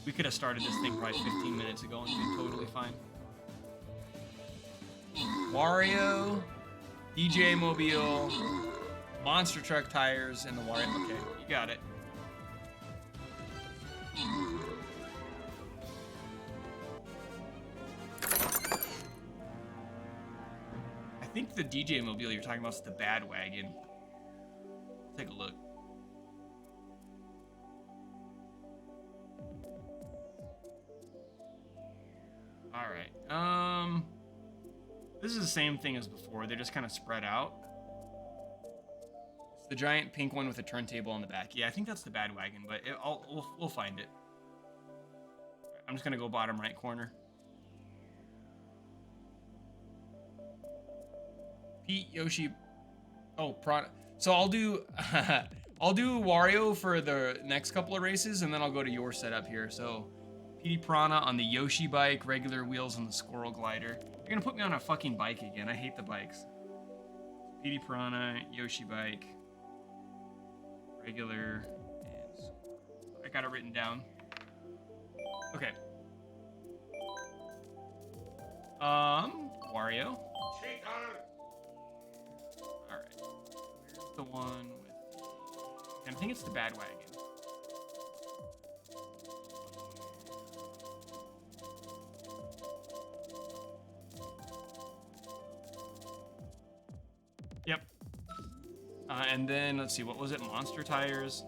Speaker 1: We could have started this thing probably 15 minutes ago and been totally fine. Wario, DJ Mobile, monster truck tires, and the Wario. Okay, you got it. I think the DJ Mobile you're talking about is the bad wagon. Take a look. All right. This is the same thing as before. They're just kind of spread out. It's the giant pink one with a turntable on the back. Yeah, I think that's the bad wagon, but we'll find it. I'm just gonna go bottom right corner. Pete, Yoshi. Oh, product. So I'll do I'll do Wario for the next couple of races, and then I'll go to your setup here. So Petey Piranha on the Yoshi bike, regular wheels on the Squirrel Glider. You're gonna put me on a fucking bike again. I hate the bikes. Petey Piranha, Yoshi bike, regular, and I got it written down. Okay. Wario. Alright. Where's the one with... I think it's the bad wagon. Yep. And then, let's see, what was it? Monster tires.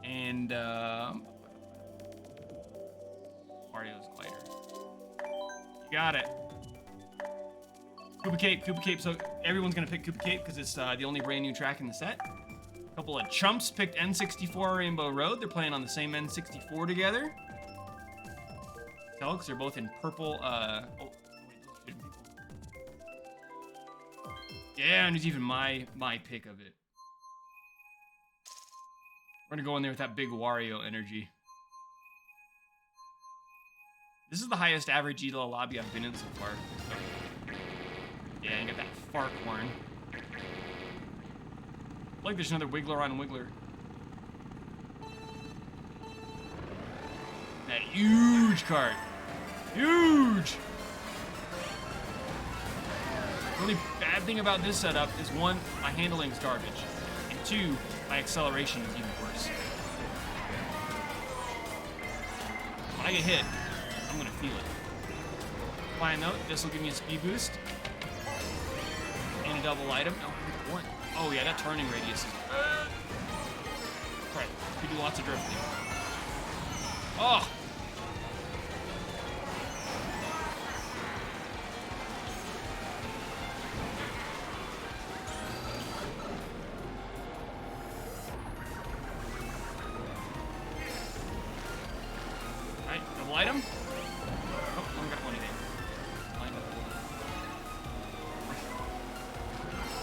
Speaker 1: And, Mario's glider. You got it. Koopa Cape. So everyone's gonna pick Koopa Cape because it's the only brand new track in the set. A couple of chumps picked N64 Rainbow Road. They're playing on the same N64 together. Tell, because they're both in purple. Oh, wait, those are people. Yeah, and there's even my pick of it. We're gonna go in there with that big Wario energy. This is the highest average ELO lobby I've been in so far. Yeah, you got that fart horn. Like there's another Wiggler on Wiggler. That huge cart. Huge! The only bad thing about this setup is one, my handling's garbage. And two, my acceleration is even worse. When I get hit, I'm gonna feel it. Fine note, this will give me a speed boost. And a double item. Oh, one. Oh yeah, that turning radius is... Right, we do lots of drifting. Oh! Alright, double item. Oh, I only got one of them.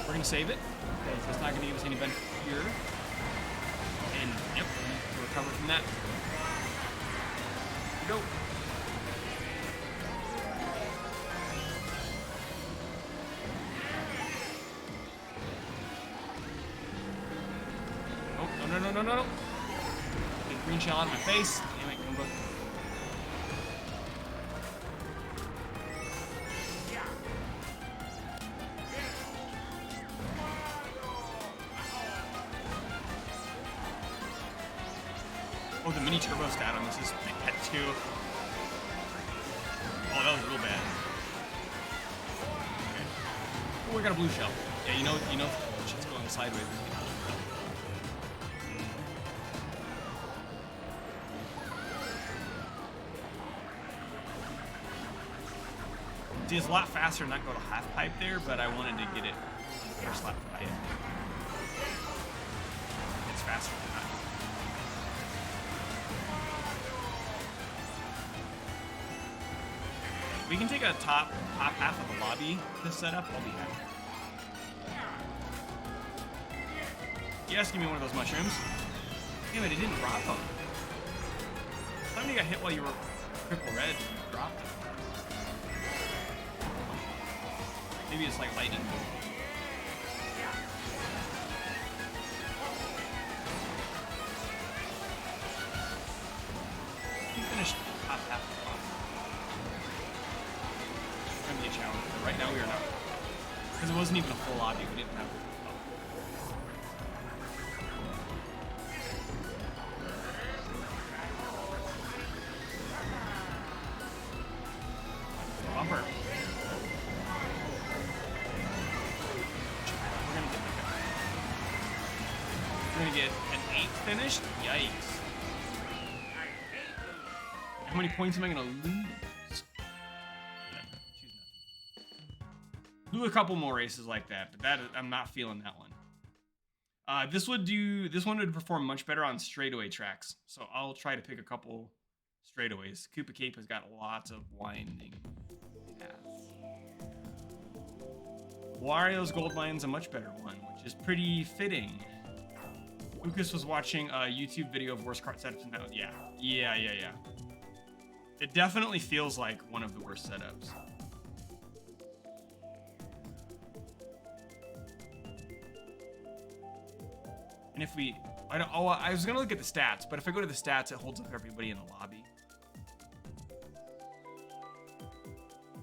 Speaker 1: We're gonna save it. Okay, so it's not gonna give us any benefit here. And yep, we need to recover from that. Here we go. Oh, no. Get green shell out of my face. Damn it, Goomba. Oh, the mini turbo stat on this is bad too. Oh, that was real bad. Okay. Oh, we got a blue shell. Yeah, you know, shit's going sideways. See, it's a lot faster to not go to half pipe there, but I wanted to get it first lap right. It's faster than that. We can take a top half of the lobby to set up. I'll be happy. Yes, give me one of those mushrooms. Damn it, it didn't drop them. Somebody got hit while you were triple red and you dropped it. Maybe it's like lightning bolt. finish top half of the box. It's gonna be a challenge, but right now we are not. Because it wasn't even a full lobby, we didn't have bumper. We're gonna get an 8th finish? Yikes. How many points am I gonna lose? Do a couple more races like that, but I'm not feeling that one. This one would perform much better on straightaway tracks, so I'll try to pick a couple straightaways. Koopa Cape has got lots of winding paths. Wario's Gold Mine's a much better one, which is pretty fitting. Lucas was watching a YouTube video of worst kart setups now. Yeah. It definitely feels like one of the worst setups. And if we, I was gonna look at the stats, but if I go to the stats, it holds up everybody in the lobby.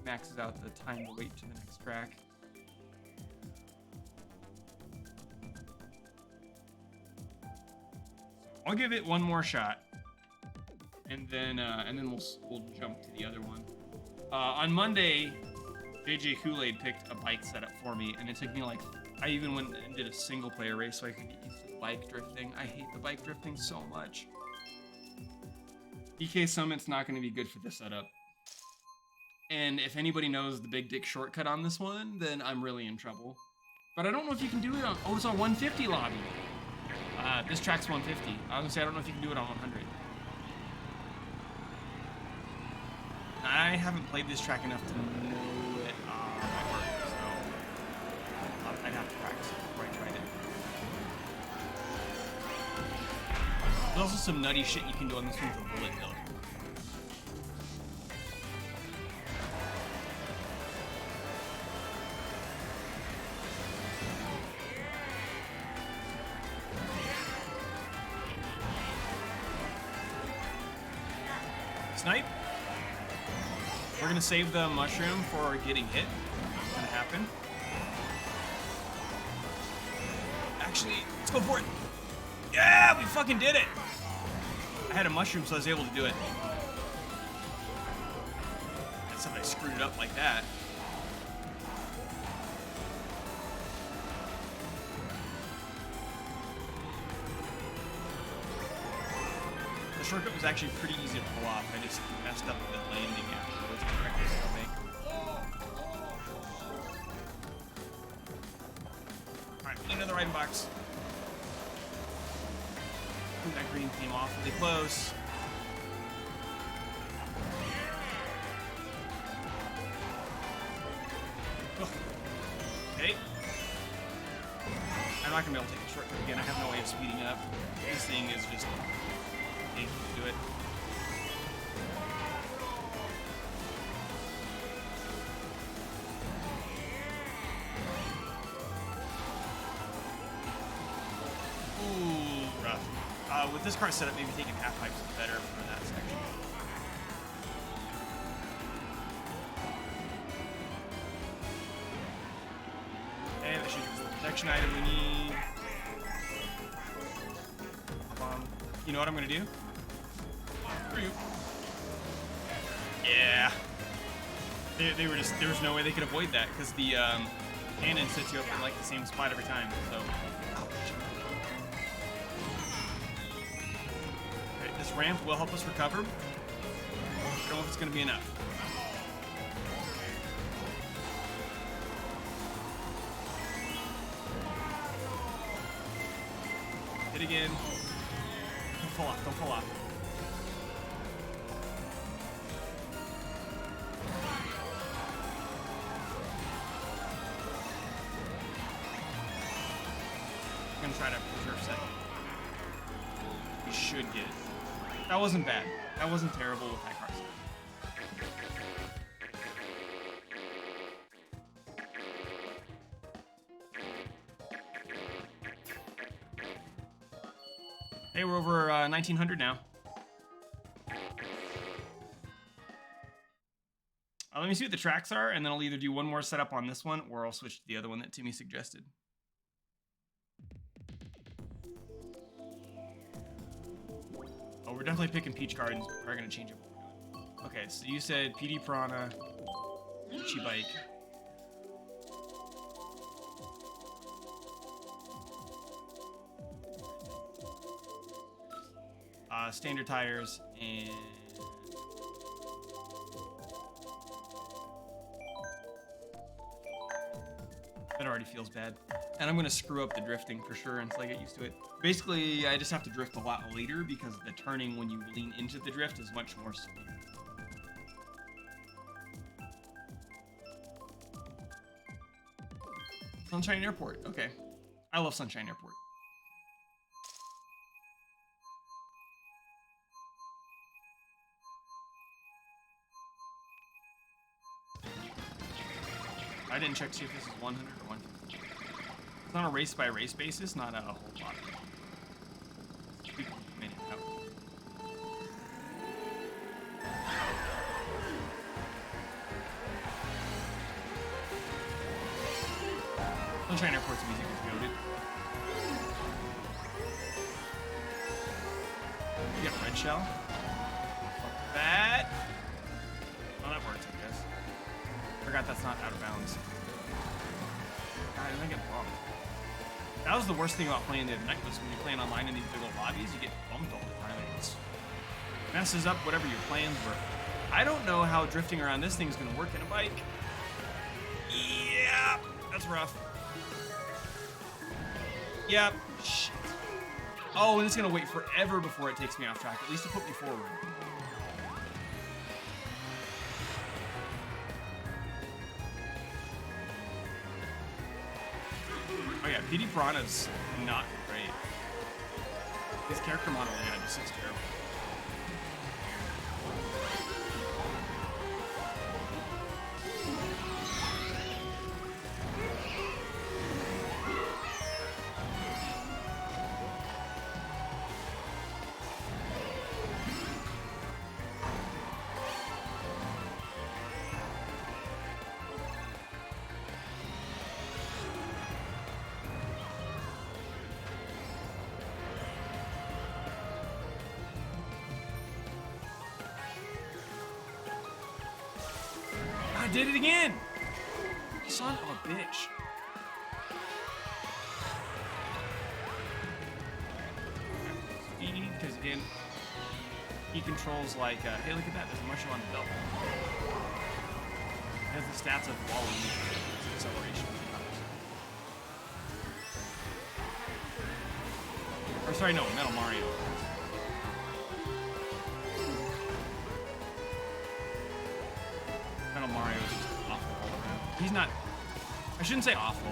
Speaker 1: Maxes out the time to wait to the next track. I'll give it one more shot, and then we'll jump to the other one. On Monday, JJ Kool-Aid picked a bike setup for me, and it took me like, I even went and did a single player race so I could get used to the bike drifting. I hate the bike drifting so much. DK Summit's not going to be good for this setup. And if anybody knows the big dick shortcut on this one, then I'm really in trouble. But I don't know if you can do it on, it's on 150 lobby. This track's 150. I was gonna say, I don't know if you can do it on 100. I haven't played this track enough to know it might work, so I'd have to practice it before I tried it. There's also some nutty shit you can do on this one with a bullet bill. Snipe. We're gonna save the mushroom for getting hit. It's gonna happen. Actually, let's go for it. Yeah, we fucking did it. I had a mushroom, so I was able to do it. And somebody screwed it up like that. The shortcut was actually pretty easy to pull off. I just messed up the landing afterwards. Alright, we need another item box. Ooh, that green came awfully close. Okay. I'm not gonna be able to take a shortcut again. I have no way of speeding up. This thing is just do it. Ooh, rough. With this car setup, maybe taking half pipes is better for that section. And that should be the protection item we need. You know what I'm gonna do? Yeah. They were just, there was no way they could avoid that because the cannon sets you up in like the same spot every time. So, okay, this ramp will help us recover. I don't know if it's going to be enough. Hit again. Don't fall off. Don't fall off. Try to preserve second. We should get it. That wasn't bad. That wasn't terrible with high cars. Hey, we're over 1900 now. Let me see what the tracks are, and then I'll either do one more setup on this one, or I'll switch to the other one that Timmy suggested. Oh, we're definitely picking Peach Gardens, but we're going to change up what we're doing. Okay, so you said PD Piranha, Peachy Bike. Standard tires, and that already feels bad. And I'm gonna screw up the drifting for sure until I get used to it. Basically, I just have to drift a lot later because the turning when you lean into the drift is much more severe. Sunshine Airport, okay. I love Sunshine Airport. I didn't check to see if this is 100 or 150. It's on a race by race basis, not a whole lot. Sunshine Airport's music is goated. You got red shell. Fuck that. Oh, that works, I guess. Forgot that's not out of bounds. God, I get bumped. That was the worst thing about playing the night was when you're playing online in these big old lobbies, you get bumped all the time. It messes up whatever your plans were. I don't know how drifting around this thing is going to work in a bike. Yeah, that's rough. Yep. Shit. Oh, and it's going to wait forever before it takes me off track. At least to put me forward. Oh yeah, PD Piranha's not great. His character model, yeah, just looks terrible. I did it again! Son of a bitch. Speed, because again, he controls like, hey, look at that, there's a marshal on the belt. It has the stats of wall and acceleration. Or sorry, no, Metal Mario. Mario is just awful all around. He's not... I shouldn't say awful.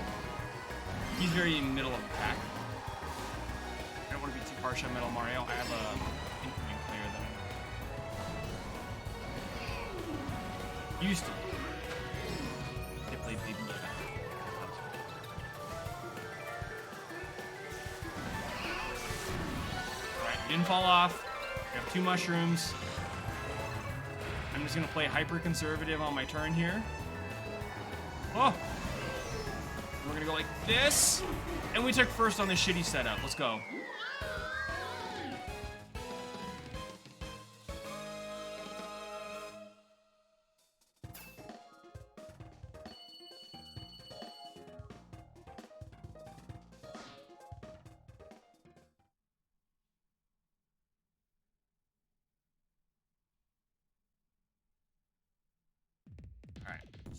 Speaker 1: He's very middle of the pack. I don't want to be too harsh on Metal Mario. I have a incoming player that I know. Used to. They played Baby Yoda. Alright, didn't fall off. We have 2 mushrooms. I'm just going to play hyper conservative on my turn here. Oh! We're going to go like this. And we took first on this shitty setup. Let's go.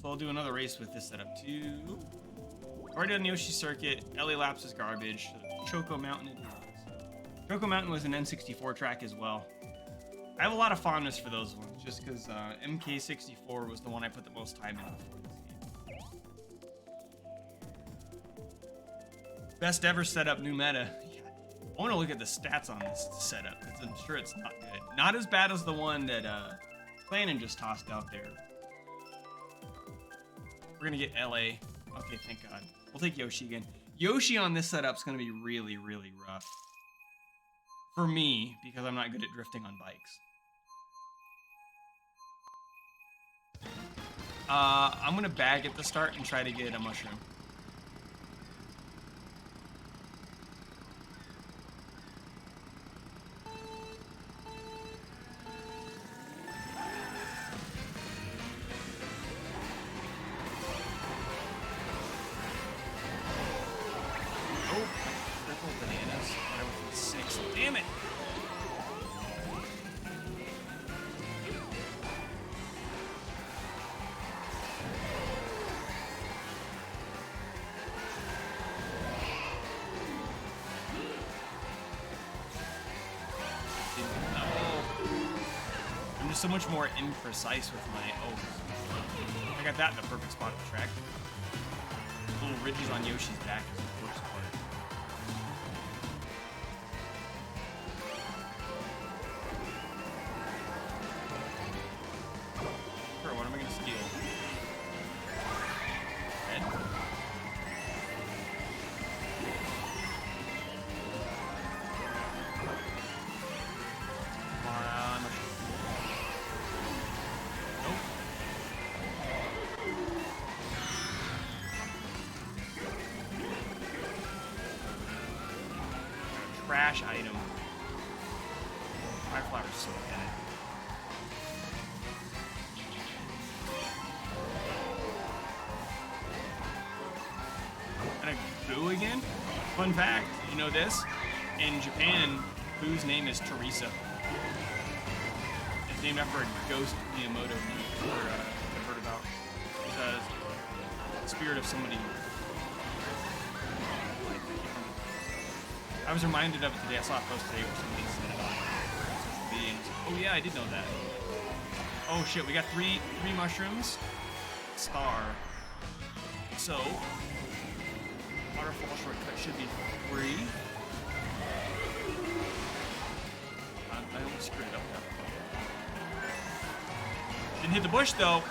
Speaker 1: So I'll do another race with this setup too. Already on the Yoshi circuit, LA Laps is garbage. Choco Mountain it is. Choco Mountain was an N64 track as well. I have a lot of fondness for those ones, just because MK64 was the one I put the most time in before this game. Best ever setup, new meta. Yeah. I want to look at the stats on this setup, because I'm sure it's not good. Not as bad as the one that Plannin just tossed out there. We're gonna get LA. Okay, thank God. We'll take Yoshi again. Yoshi on this setup's gonna be really, really rough. For me, because I'm not good at drifting on bikes. I'm gonna bag at the start and try to get a mushroom. Oh, triple bananas. Whatever for the 6. Damn it! So much more imprecise with my I got that in the perfect spot to track. Little ridges on Yoshi's back is the worst part. Sure, what am I gonna steal? Red? Trash item. My flower's so bad. And a Boo again? Fun fact, you know this? In Japan, Boo's name is Teresa. It's named after a ghost Miyamoto I've heard about. It's the spirit of somebody. I was reminded of it today. I saw a post today where somebody said about social beings. Oh yeah, I did know that. Oh shit, we got three mushrooms. Star. So waterfall shortcut should be free. I almost screwed it up there. Didn't hit the bush though.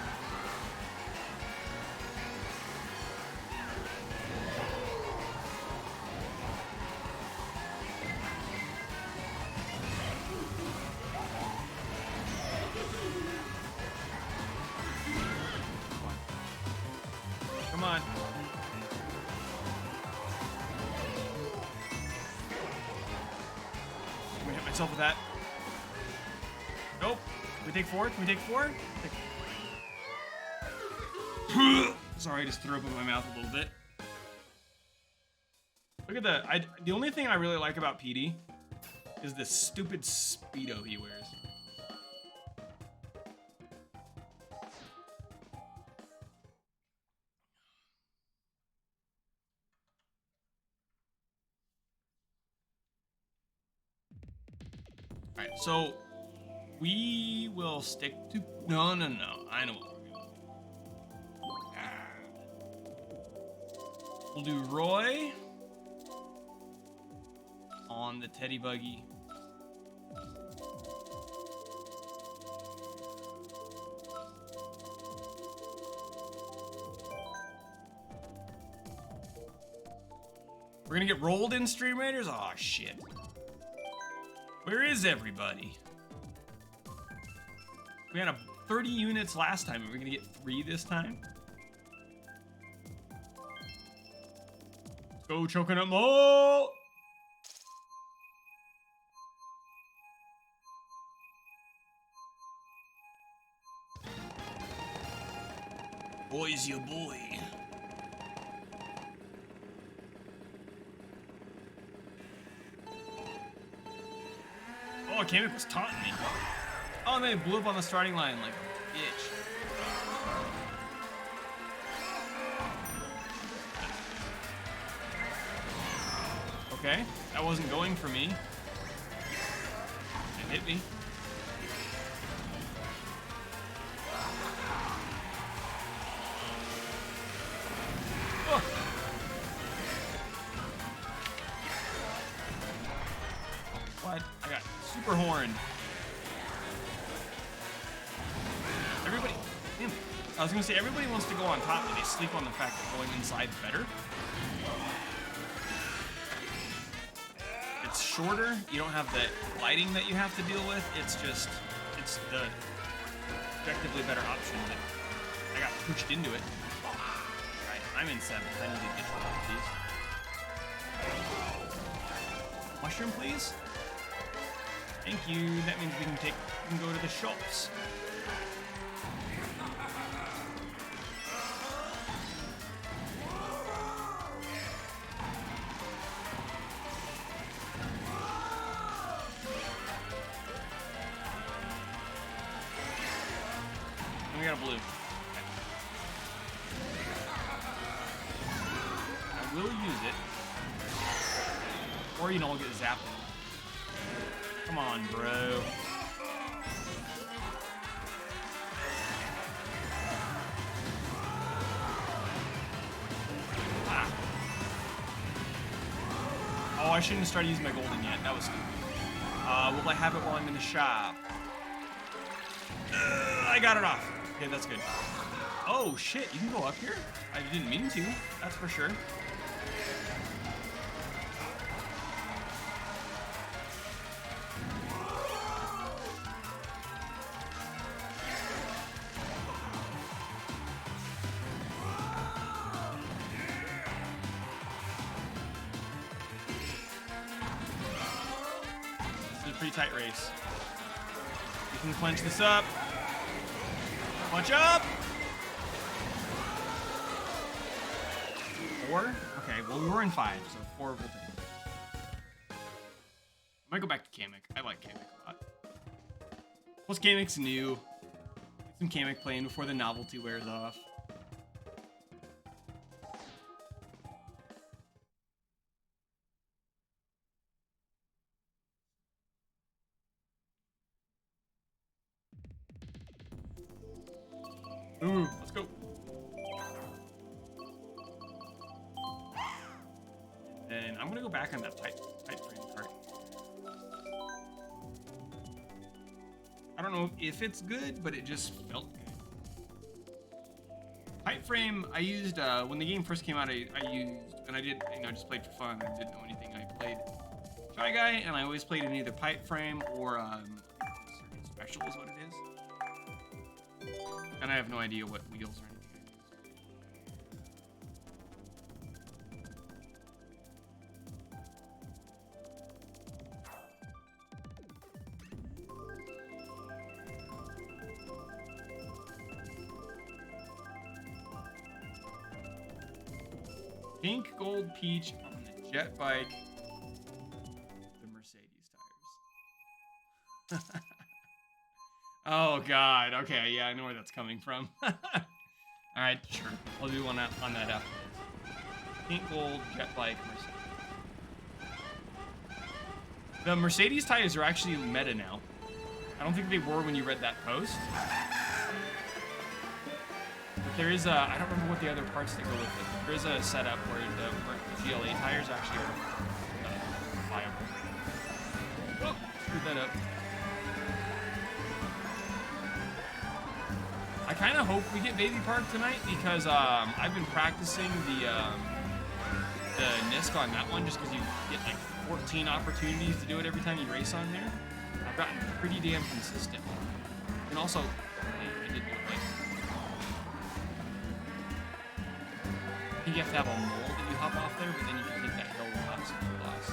Speaker 1: Come on. I'm gonna hit myself with that. Nope. Can we take 4? Can we take 4? Sorry, I just threw up in my mouth a little bit. Look at the only thing I really like about Petey is this stupid Speedo he wears. Alright, so we will stick to... No. I know what we're doing. We'll do Roy on the Teddy Buggy. We're gonna get rolled in Stream Raiders? Aw, shit. Where is everybody? We had 30 units last time. Are we gonna get 3 this time? Let's go Coconut Mall! Boy's your boy. Oh, Kamek was taunting me. Oh, and they blew up on the starting line like a bitch. Okay, that wasn't going for me. It hit me. Oh. What? I got super horned. Everybody, damn it. I was gonna say everybody wants to go on top, but they sleep on the fact that going inside's better. It's shorter. You don't have the lighting that you have to deal with. It's the objectively better option. But I got pushed into it. Alright, I'm in 7th. I need to get 12 of these. Mushroom, please? Thank you. That means we can go to the shops. And we got a blue. Okay. I will use it. Or, I'll get zapped. Come on, bro. Ah. Oh, I shouldn't have started using my golden yet. That was stupid. Will I have it while I'm in the shop? I got it off. Okay, that's good. Oh, shit. You can go up here? I didn't mean to. That's for sure. Pretty tight race. We can clench this up. Clench up! 4? Okay, well, we were in 5, so 4 will do. I might go back to Kamek. I like Kamek a lot. Plus, Kamek's new. Get some Kamek playing before the novelty wears off. Ooh, let's go. And I'm gonna go back on that tight frame cart. I don't know if it's good, but it just felt good. Tight frame, I used when the game first came out. I used, and I did, just played for fun. I didn't know anything. I played Shy Guy, and I always played in either pipe frame or Circuit Special is what it is. And I have no idea what wheels or anything I use. Pink, gold, peach on the jet bike. The Mercedes tires. Oh god, okay, yeah, I know where that's coming from. Alright, sure. I'll do one on that after this. Pink, gold, jet bike, Mercedes. The Mercedes tires are actually meta now. I don't think they were when you read that post. But there is a, I don't remember what the other parts that go with it. There is a setup where the GLA tires actually are viable. Oh, screwed that up. I kind of hope we get Baby Park tonight because I've been practicing the NISC on that one just because you get like 14 opportunities to do it every time you race on there. I've gotten pretty damn consistent. And also, I did do it like, I think you have to have a mold that you hop off there, but then you can take that hill lots and lots.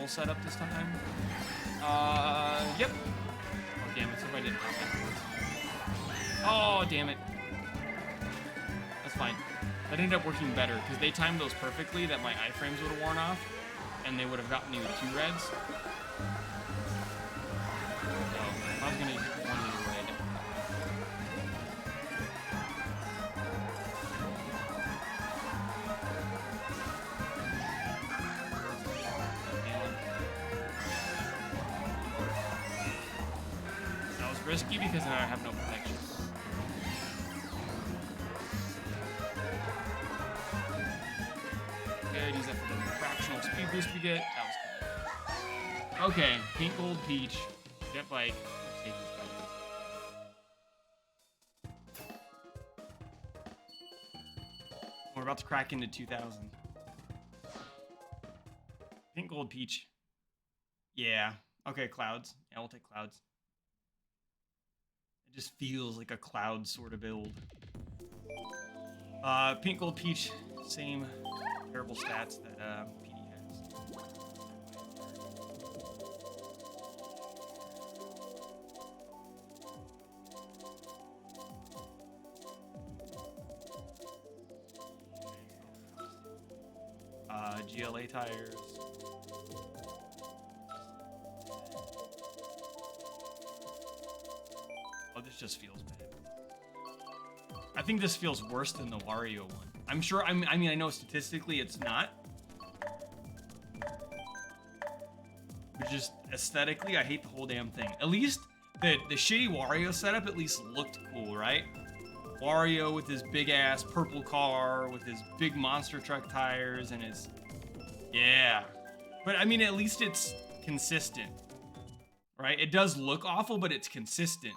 Speaker 1: Set up this time. Yep. Oh, damn it. So if I didn't hop afterwards. Oh, damn it. That's fine. That ended up working better because they timed those perfectly that my iframes would have worn off and they would have gotten me with 2 reds. So if I was going to hit one either way, risky because now I have no protection. Good, use that for the fractional speed boost we get. That was cool. Okay, pink, gold, peach, jet bike, safety spiders. We're about to crack into 2000. Pink, gold, peach. Yeah. Okay, clouds. Yeah, we'll take clouds. It just feels like a cloud sort of build. Pink, gold, peach. Same terrible stats that PD has. GLA tires. Oh, this just feels bad. I think this feels worse than the Wario one. I'm sure, I mean, I know statistically it's not. But just aesthetically, I hate the whole damn thing. At least the shitty Wario setup at least looked cool, right? Wario with his big ass purple car, with his big monster truck tires, and his... Yeah. But I mean, at least it's consistent. Right? It does look awful, but it's consistent.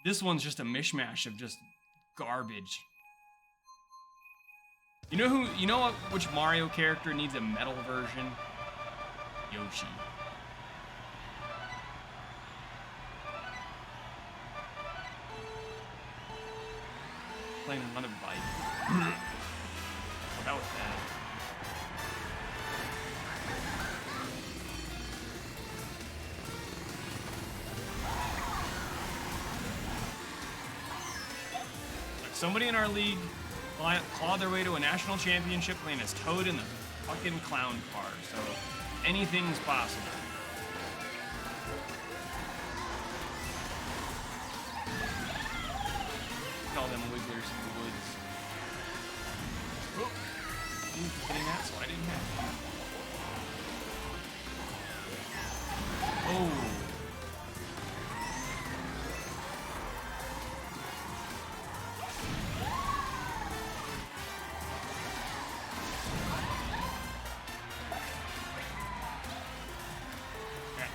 Speaker 1: This one's just a mishmash of just garbage. You know what, which Mario character needs a metal version? Yoshi. Playing another bike. Oh, that was bad. Somebody in our league clawed their way to a national championship playing as Toad in the fucking clown car, so anything's possible. Call them wigglers in the woods. Oh, he's getting that, so I didn't have to. Oh.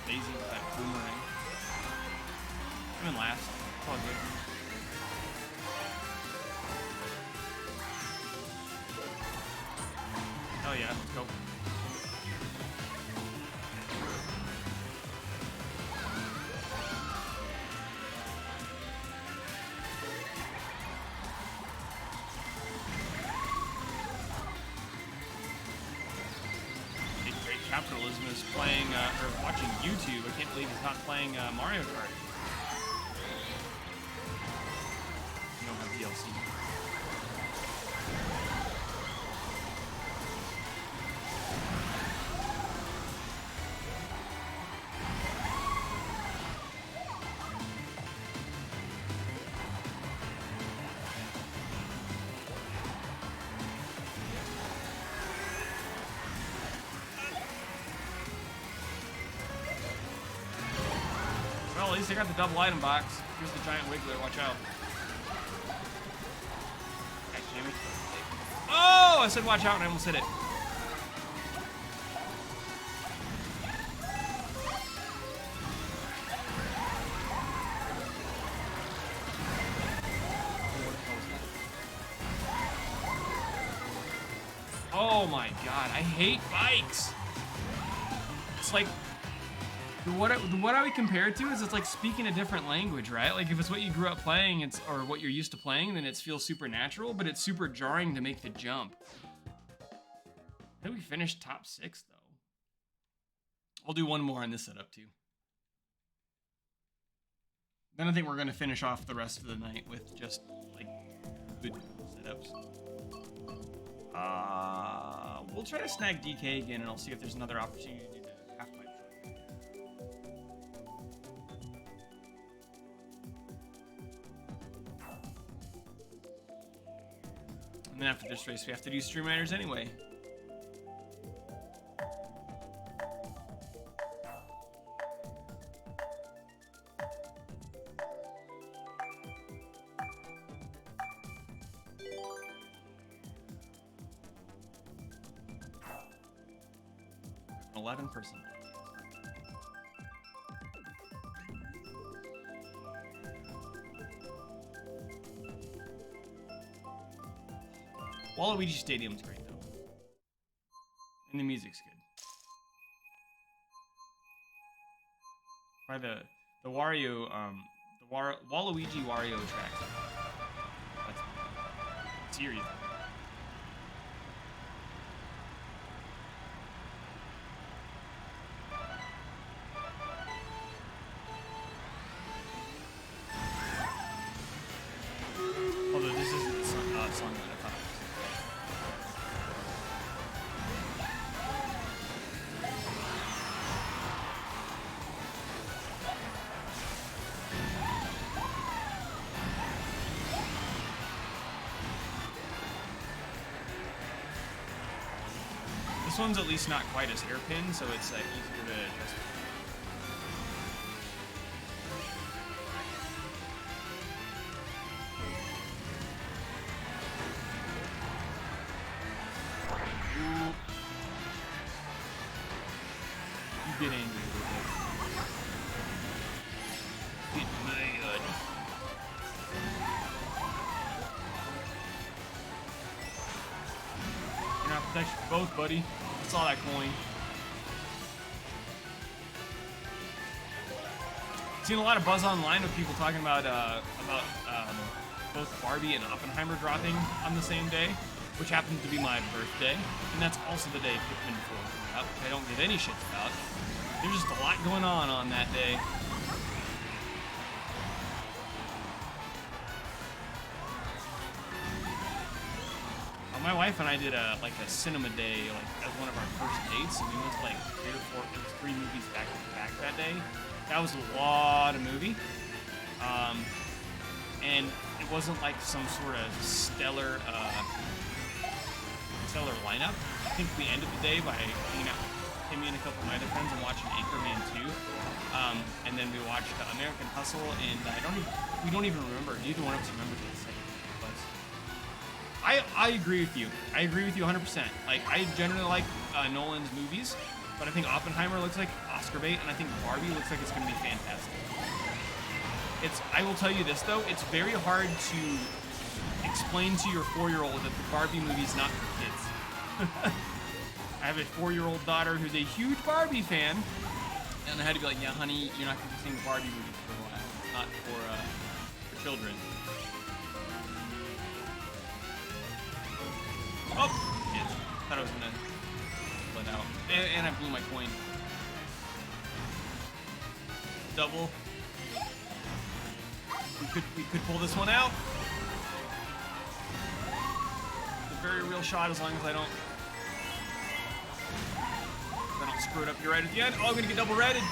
Speaker 1: Daisy with that boomerang. I'm in last. It's all good. Oh yeah, let's go. Capitalism is playing, or watching YouTube. I can't believe he's not playing Mario Kart. You don't have DLC. Well, at least I got the double item box. Here's the giant wiggler, watch out. God damn it. Oh, I said watch out and I almost hit it. Oh my god, I hate bikes. It's like, what I would compare it to is it's like speaking a different language, right? Like if it's what you grew up playing, it's or what you're used to playing, then it feels supernatural, but it's super jarring to make the jump. I think we finished top 6 though. I'll do one more on this setup too. Then I think we're gonna finish off the rest of the night with just like good setups. We'll try to snag DK again, and I'll see if there's another opportunity to do the half pipe shot. And then after this race, we have to do Stream Riders anyway. 11 personality. Waluigi Stadium's great though, and the music's good. By the Wario Waluigi Wario track. That's serious. Although this isn't a song that I thought it was. This one's at least not quite as hairpin, so it's easier to adjust. You get angry a little bit. Get mad. You're not protection for both, buddy. I saw that coin. Seen a lot of buzz online of people talking about both Barbie and Oppenheimer dropping on the same day, which happens to be my birthday, and that's also the day Pikmin 4 came out, which I don't give any shits about. There's just a lot going on that day. My wife and I did a cinema day as one of our first dates, and we went to like 3 movies back to back that day. That was a lot of movie, and it wasn't like some sort of stellar lineup. I think we ended the day by hanging out with Timmy and a couple of my other friends and watching Anchorman 2, and then we watched American Hustle, and we don't even remember. Neither one of us remembered what the second movie was. I agree with you. I agree with you 100%. Like, I generally like Nolan's movies, but I think Oppenheimer looks like Oscar bait, and I think Barbie looks like it's going to be fantastic. I will tell you this, though. It's very hard to explain to your 4-year-old that the Barbie movie's not for kids. I have a 4-year-old daughter who's a huge Barbie fan, and I had to be like, yeah, honey, you're not going to be seeing the Barbie movie for a while. It's not for children. Oh! Shit. Thought I was gonna let out. And I blew my coin. Double. We could pull this one out. It's a very real shot as long as I don't screw it up here right at the end. Oh, I'm gonna get double redded.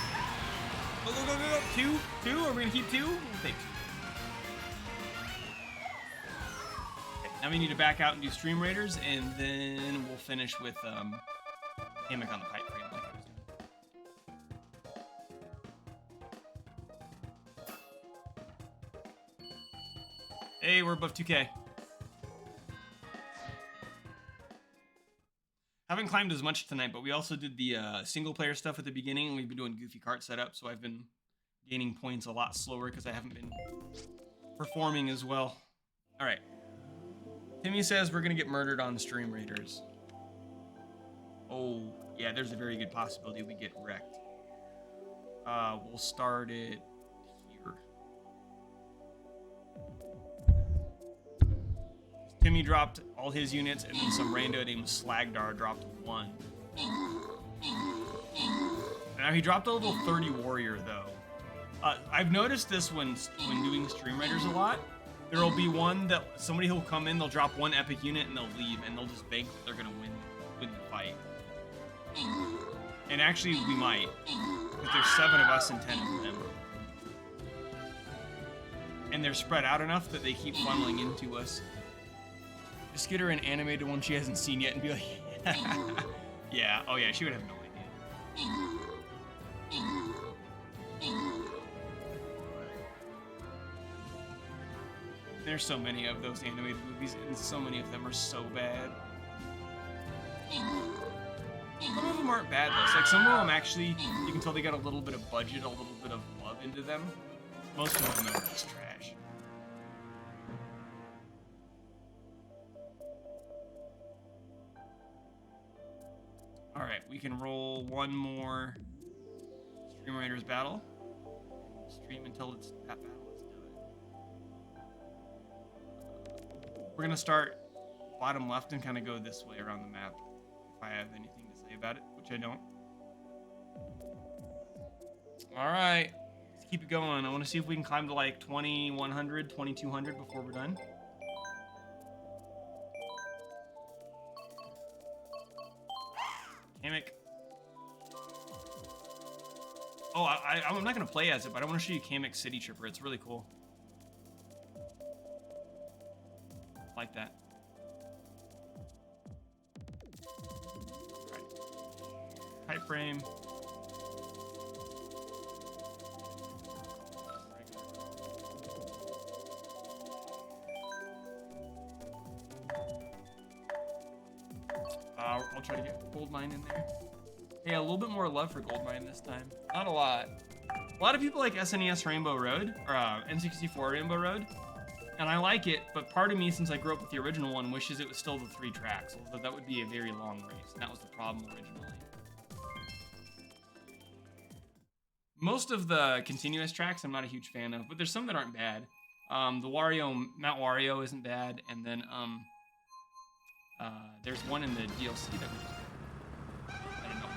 Speaker 1: Oh, go. Two? Are we gonna keep 2? We'll take 2. Now we need to back out and do Stream Raiders, and then we'll finish with Hammock on the Pipe Train like I was doing. Hey, we're above 2K. Haven't climbed as much tonight, but we also did the single-player stuff at the beginning, and we've been doing goofy cart setup, so I've been gaining points a lot slower because I haven't been performing as well. All right. Timmy says we're gonna get murdered on Stream Raiders. Oh, yeah, there's a very good possibility we get wrecked. We'll start it here. Timmy dropped all his units, and then some rando named Slagdar dropped 1. Now he dropped a level 30 warrior though. I've noticed this when doing Stream Raiders a lot. There will be one that somebody will come in, they'll drop 1 epic unit, and they'll leave, and they'll just bank that they're gonna win the fight. And actually, we might, because there's 7 of us and 10 of them. And they're spread out enough that they keep funneling into us. Just get her an animated one she hasn't seen yet and be like, yeah, oh yeah, she would have no idea. There's so many of those animated movies, and so many of them are so bad. Some of them aren't bad though. It's like some of them actually, you can tell they got a little bit of budget, a little bit of love into them. Most of them are just trash. All right, we can roll one more Stream Raiders battle. Stream until it's that battle. Let's do it. We're gonna start bottom left and kind of go this way around the map. If I have anything to say about it, which I don't. All right, let's keep it going. I want to see if we can climb to like 2100, 2200 before we're done. Kamek. Oh, I'm not gonna play as it, but I want to show you Kamek City Tripper. It's really cool. Like that. Right. Type frame. I'll try to get gold mine in there. Hey, a little bit more love for gold mine this time. Not a lot. A lot of people like SNES Rainbow Road, or N64 Rainbow Road, and I like it, but part of me, since I grew up with the original one, wishes it was still the 3 tracks, although that would be a very long race, and that was the problem originally. Most of the continuous tracks I'm not a huge fan of, but there's some that aren't bad. The Mount Wario isn't bad, and then there's one in the DLC that we just... I don't know.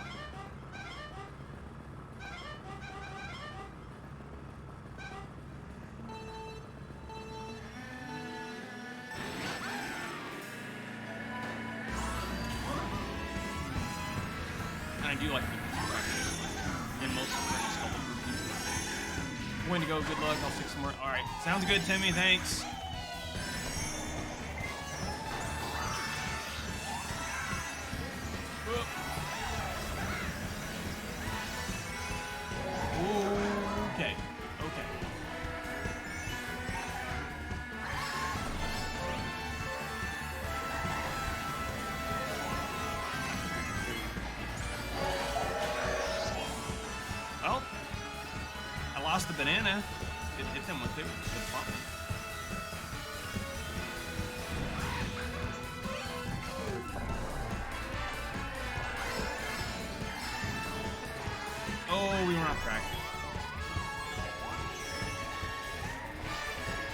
Speaker 1: And I do like the in most of the going to go, good luck, I'll stick some more. Alright, sounds good, Timmy, thanks. Okay, okay. Well, I lost the banana. It hit them with it. Good pop. Oh, we were off track.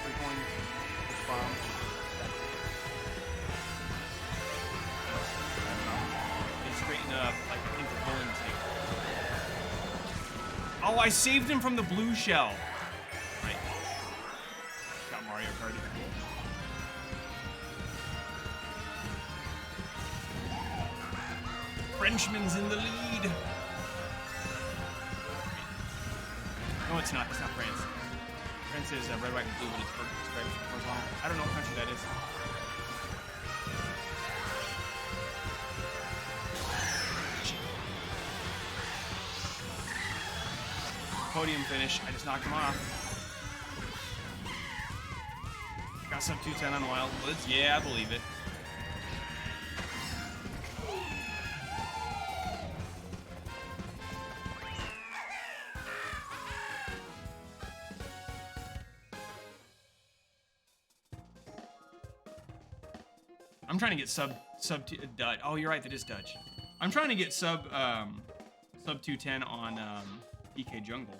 Speaker 1: 3 points. Bomb. They straighten up like I think they're going to. Oh, I saved him from the blue shell. Right. Got Mario Kart. Frenchman's in the lead. No, it's not. It's not France. France is red, white, and blue, but it's horizontal. I don't know what country that is. Podium finish. I just knocked him off. Got some 210 on Wildwoods. Yeah, I believe it. I'm trying to get sub Dutch. Oh, you're right, that is Dutch. I'm trying to get sub 210 on PK Jungle.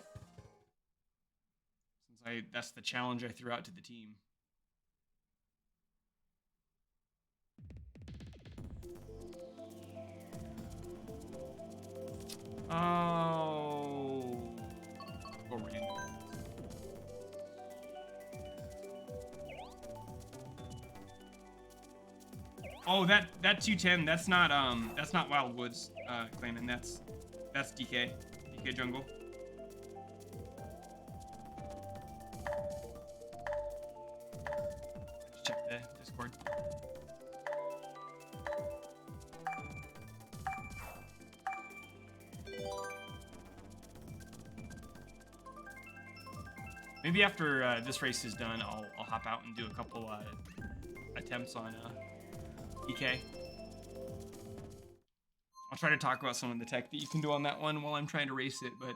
Speaker 1: Since that's the challenge I threw out to the team. Oh. Go random. Oh, that 210, that's not Wildwoods claiming, that's DK Jungle. Just check the Discord. Maybe after this race is done, I'll hop out and do a couple attempts on EK. I'll try to talk about some of the tech that you can do on that one while I'm trying to race it, but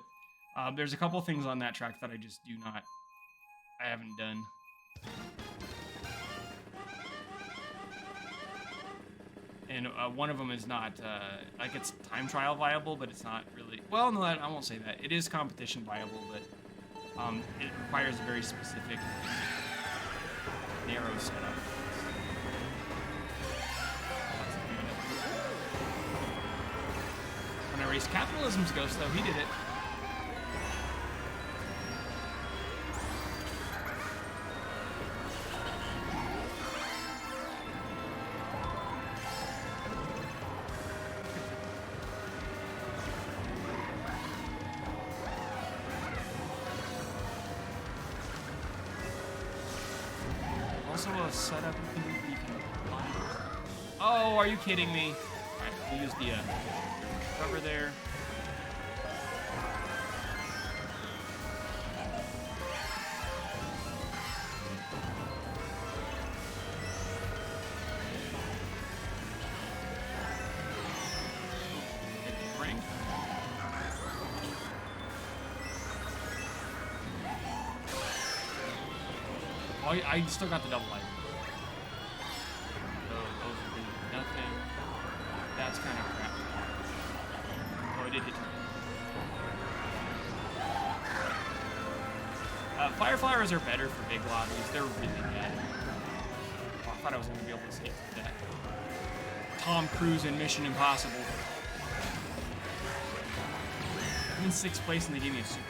Speaker 1: there's a couple things on that track that I just I haven't done. And one of them is not, like it's time trial viable, but it's not really, well, no, I won't say that. It is competition viable, but it requires a very specific, narrow setup. When I raced Capitalism's Ghost, though, he did it. Also a setup you can oh, are you kidding me? Alright, we'll use the cover there. Ring. Oh, I still got the double light. So those are really nothing. That's kind of crap. Oh, I did hit you. Fire flowers are better for big lobbies. They're really bad. Oh, I thought I was going to be able to escape through that. Tom Cruise in Mission Impossible. I'm in 6th place and they gave me a super.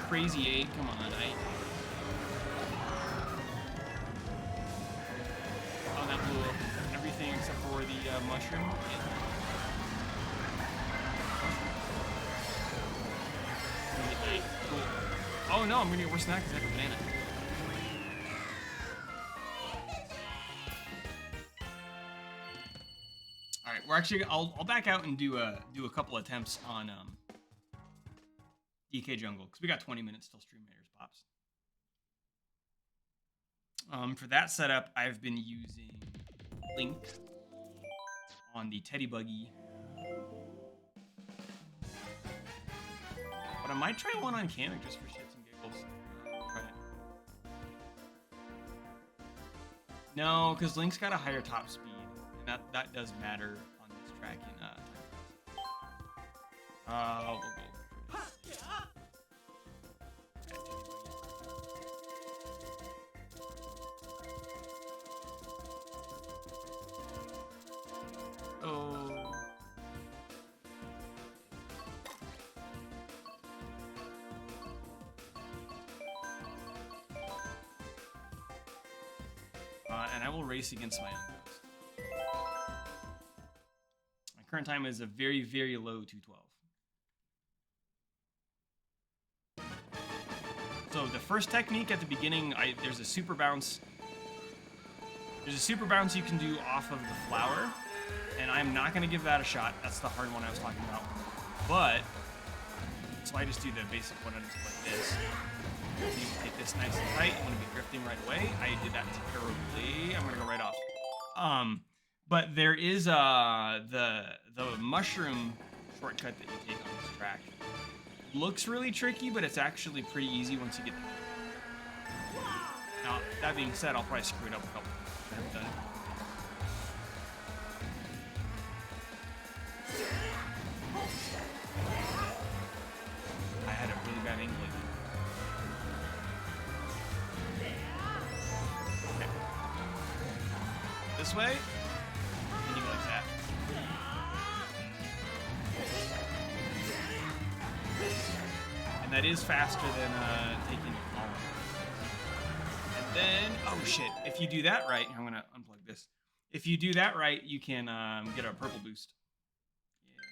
Speaker 1: Crazy 8, come on, oh, that blew up everything except for the mushroom. Yeah. Cool. Oh no, I'm gonna get worse than that because I have a banana. Alright, we're actually, I'll back out and do a couple attempts on DK Jungle, because we got 20 minutes till Stream Raiders pops. For that setup, I've been using Link on the Teddy Buggy. But I might try one on Kamek just for shits and giggles. Try it. No, because Link's got a higher top speed, and that does matter on this track in we'll go. And I will race against my own ghost. My current time is a very, very low 212. So the first technique at the beginning, there's a super bounce. There's a super bounce you can do off of the flower, and I'm not going to give that a shot. That's the hard one I was talking about. But, so I just do the basic one, I just like this. You take this nice and tight. I'm going to be drifting right away. I did that terribly. I'm going to go right off. But there is the mushroom shortcut that you take on this track. Looks really tricky, but it's actually pretty easy once you get there. Now, that being said, I'll probably screw it up a couple times. I haven't done it. I had a really bad angle. Okay. This way, and you go like that. And that is faster than taking it forward. And then, oh shit, if you do that right, I'm gonna unplug this. If you do that right, you can get a purple boost. Yes.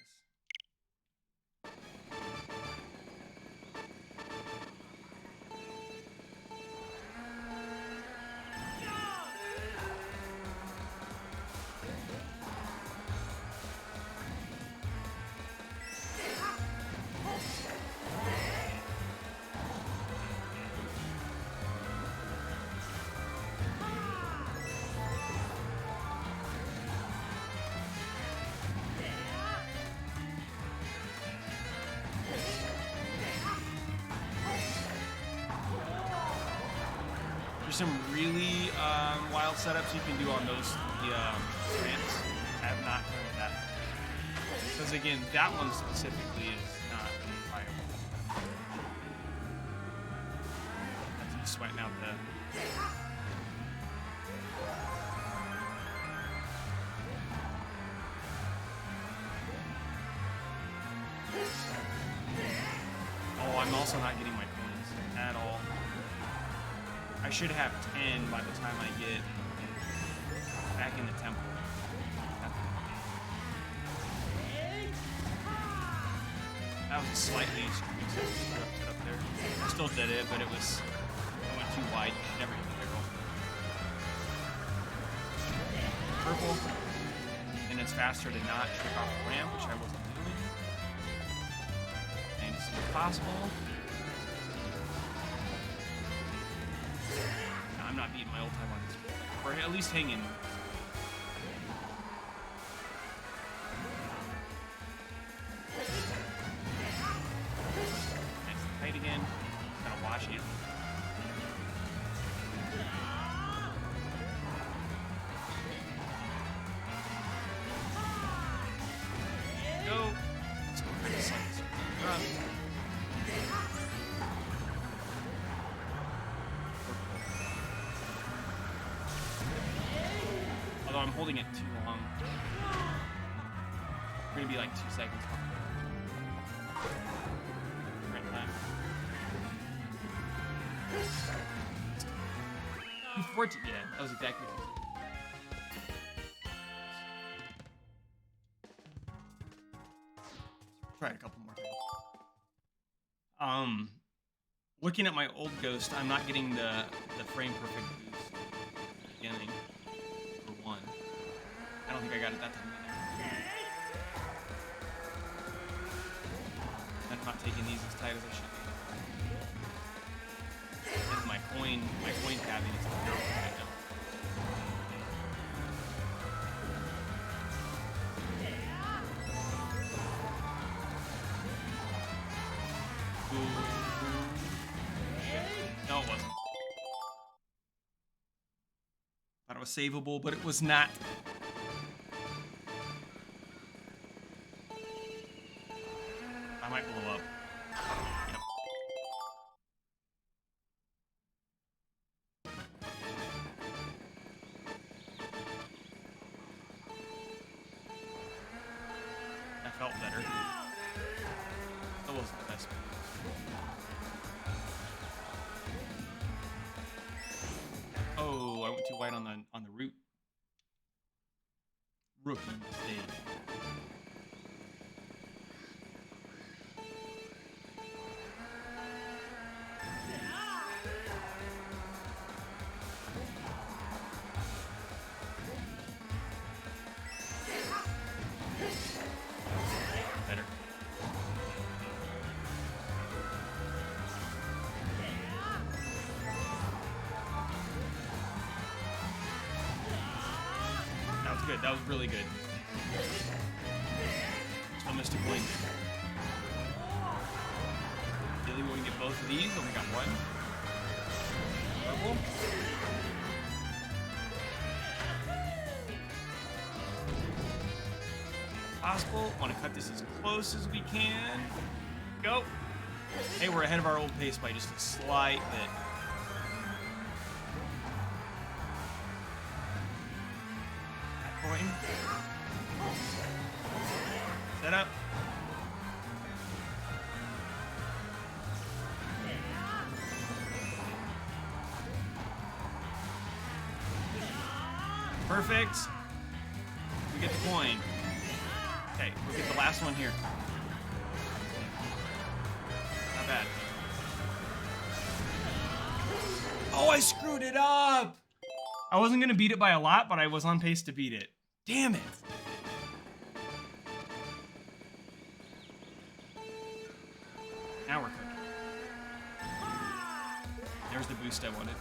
Speaker 1: There's some really wild setups you can do on those ramps. I have not done that. Because again, that one specifically is not viable. That's me sweating out the... Oh, I'm also not getting my coins at all. I should have 10 by the time I get back in the temple. That was a slightly screwed up there. I still did it, but it went too wide. You should never hit the barrel. Purple. And it's faster to not trick off the ramp, which I wasn't doing. And as soon as possible. No, I'm not beating my old time on this. Or at least hanging. Again, gotta watch it. Go. Let's go for the sights. Although I'm holding it too long. We're gonna be like 2 seconds long. Yeah, that was exactly what try it a couple more times. Looking at my old Ghost, I'm not getting the frame perfect boost at the beginning for one. I don't think I got it that time either. I'm not taking these as tight as I should be. And my coin cabbing is terrible right now. No, it wasn't. Thought it was savable, but it was not. I might blow up. Yep. That felt better. That wasn't the best. Oh, I went too wide on the route. Rookie mistake. Better. That was good. That was really good. Still missed a point. Really, we can get both of these. Only got one. Purple. Possible. Want to cut this as close as we can. Go. Hey, we're ahead of our old pace by just a slight bit. That coin. Set up. Perfect. We get the coin. Okay, we'll get the last one here. Not bad. Oh, I screwed it up! I wasn't gonna beat it by a lot, but I was on pace to beat it. Damn it! Now we're cooking. There's the boost I wanted.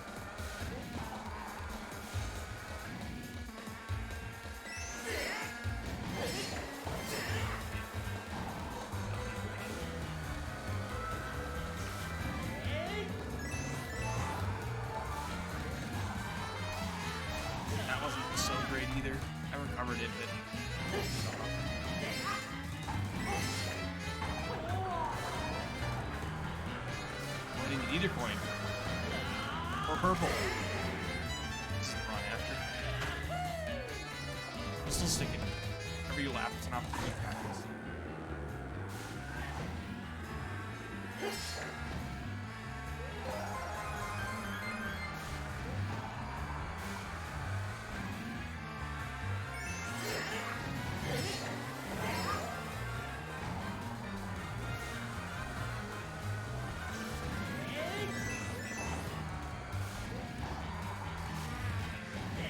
Speaker 1: so great either. I recovered it, but I didn't get either coin. Or purple. This is the run after. I'm still sticking. Every lap, it's an opportunity to practice.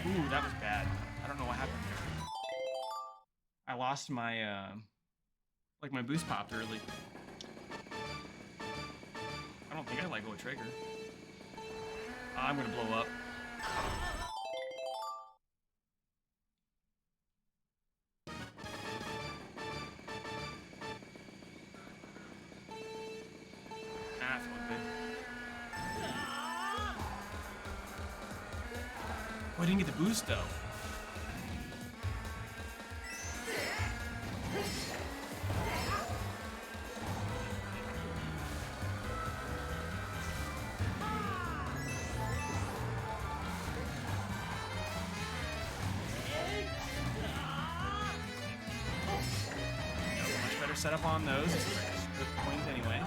Speaker 1: Ooh, that was bad. I don't know what happened there. I lost my, like my boost popped early. I don't think I let go of trigger. I'm gonna blow up. Nah, I feel good. Oh, I didn't get the boost though. Much better setup on those. Good points anyway.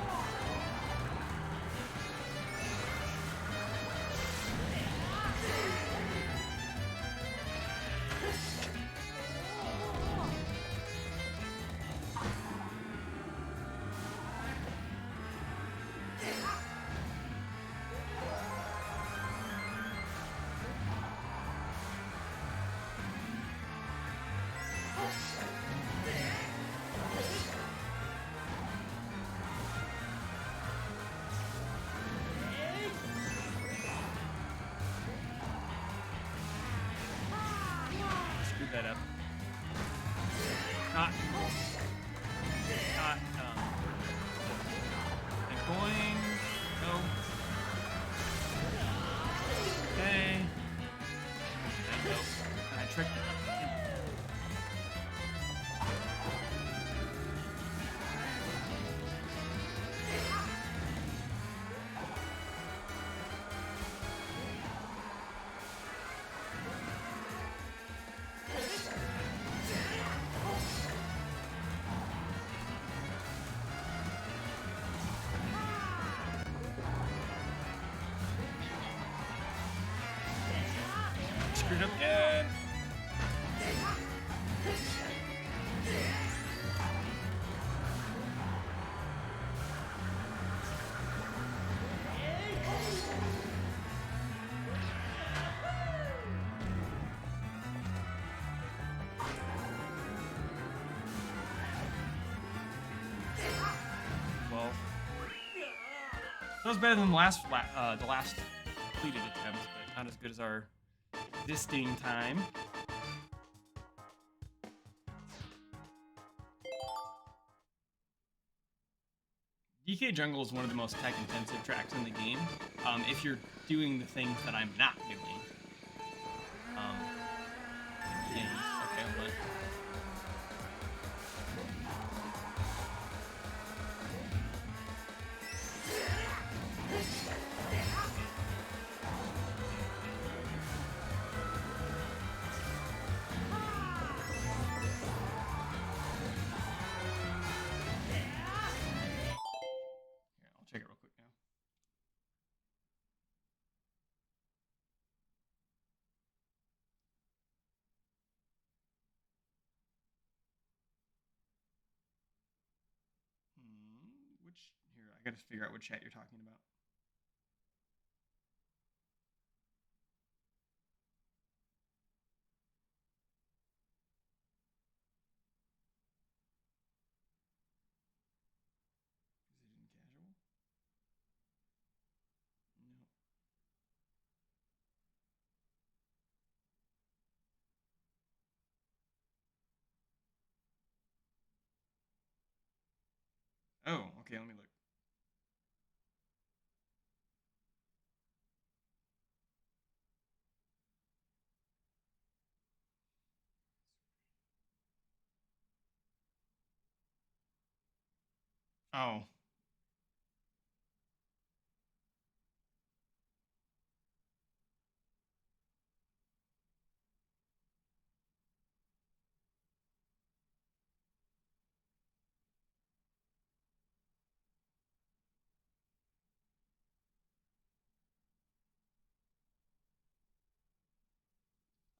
Speaker 1: Screwed that up. Not. And coin. No. Okay. And go. And I tricked it. Screwed up again. Well, that was better than the last completed attempt, but not as good as our existing time. DK Jungle is one of the most tech-intensive tracks in the game. If you're doing the things that I'm not doing. Yeah, okay, but. I'll check it real quick now. Here, I gotta figure out what chat you're talking about. Is it in casual? No. Oh, okay, let me look. Oh.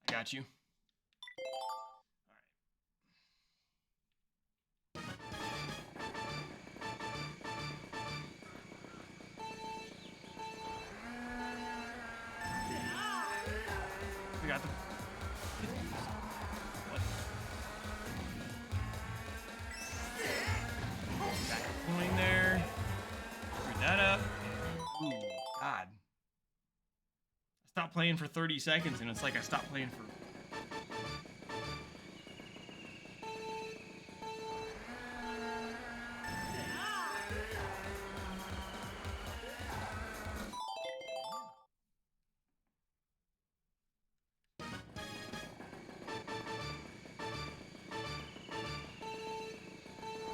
Speaker 1: I got you. We got them. Back coin there. Screw that up. Ooh, God. I stopped playing for 30 seconds and it's like I stopped playing for...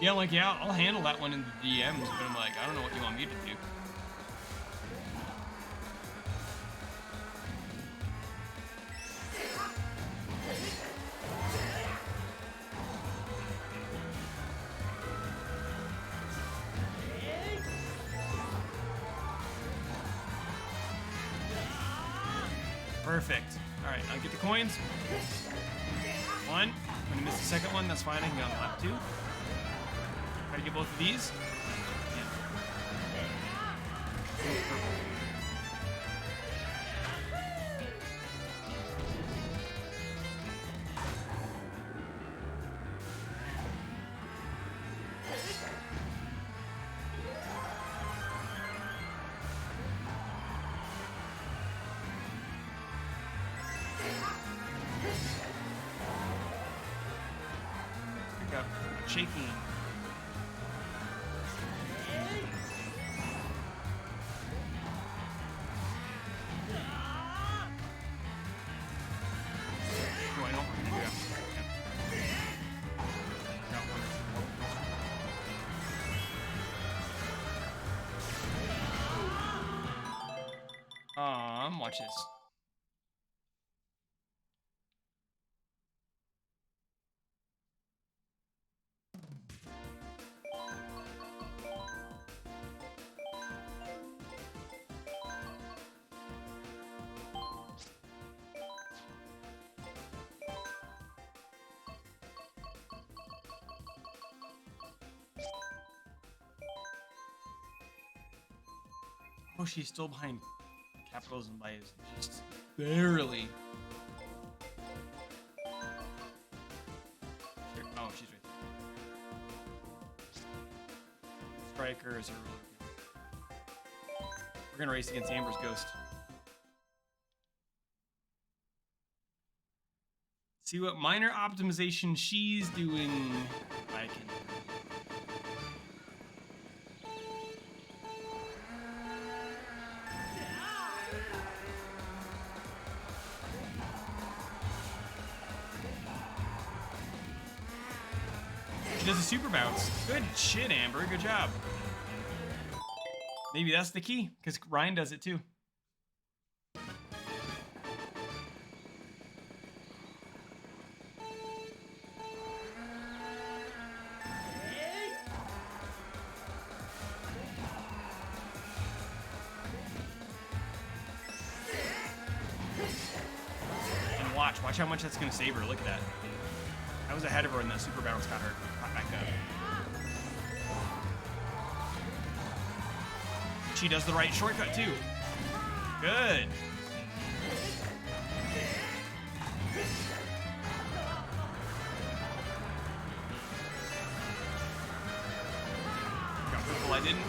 Speaker 1: Yeah, I'm like, yeah, I'll handle that one in the DMs, but I'm like, I don't know what you want me to do. Perfect. All right, I'll get the coins. One. I'm gonna miss the second one. That's fine. I can get on lap 2. Try to get both of these. Yeah. Purple. Pick up. Shaking. Oh, I know what we're gonna do. Watch this. Oh, she's still behind capitals and lives. Just barely. Oh, she's right there. Strikers are... We're gonna race against Amber's Ghost. See what minor optimization she's doing. I can... She does a super bounce. Good shit, Amber. Good job. Maybe that's the key, because Ryan does it too. And watch how much that's going to save her. Look at that. I was ahead of her and that super bounce got her caught back up. She does the right shortcut too. Good. Got purple, I didn't.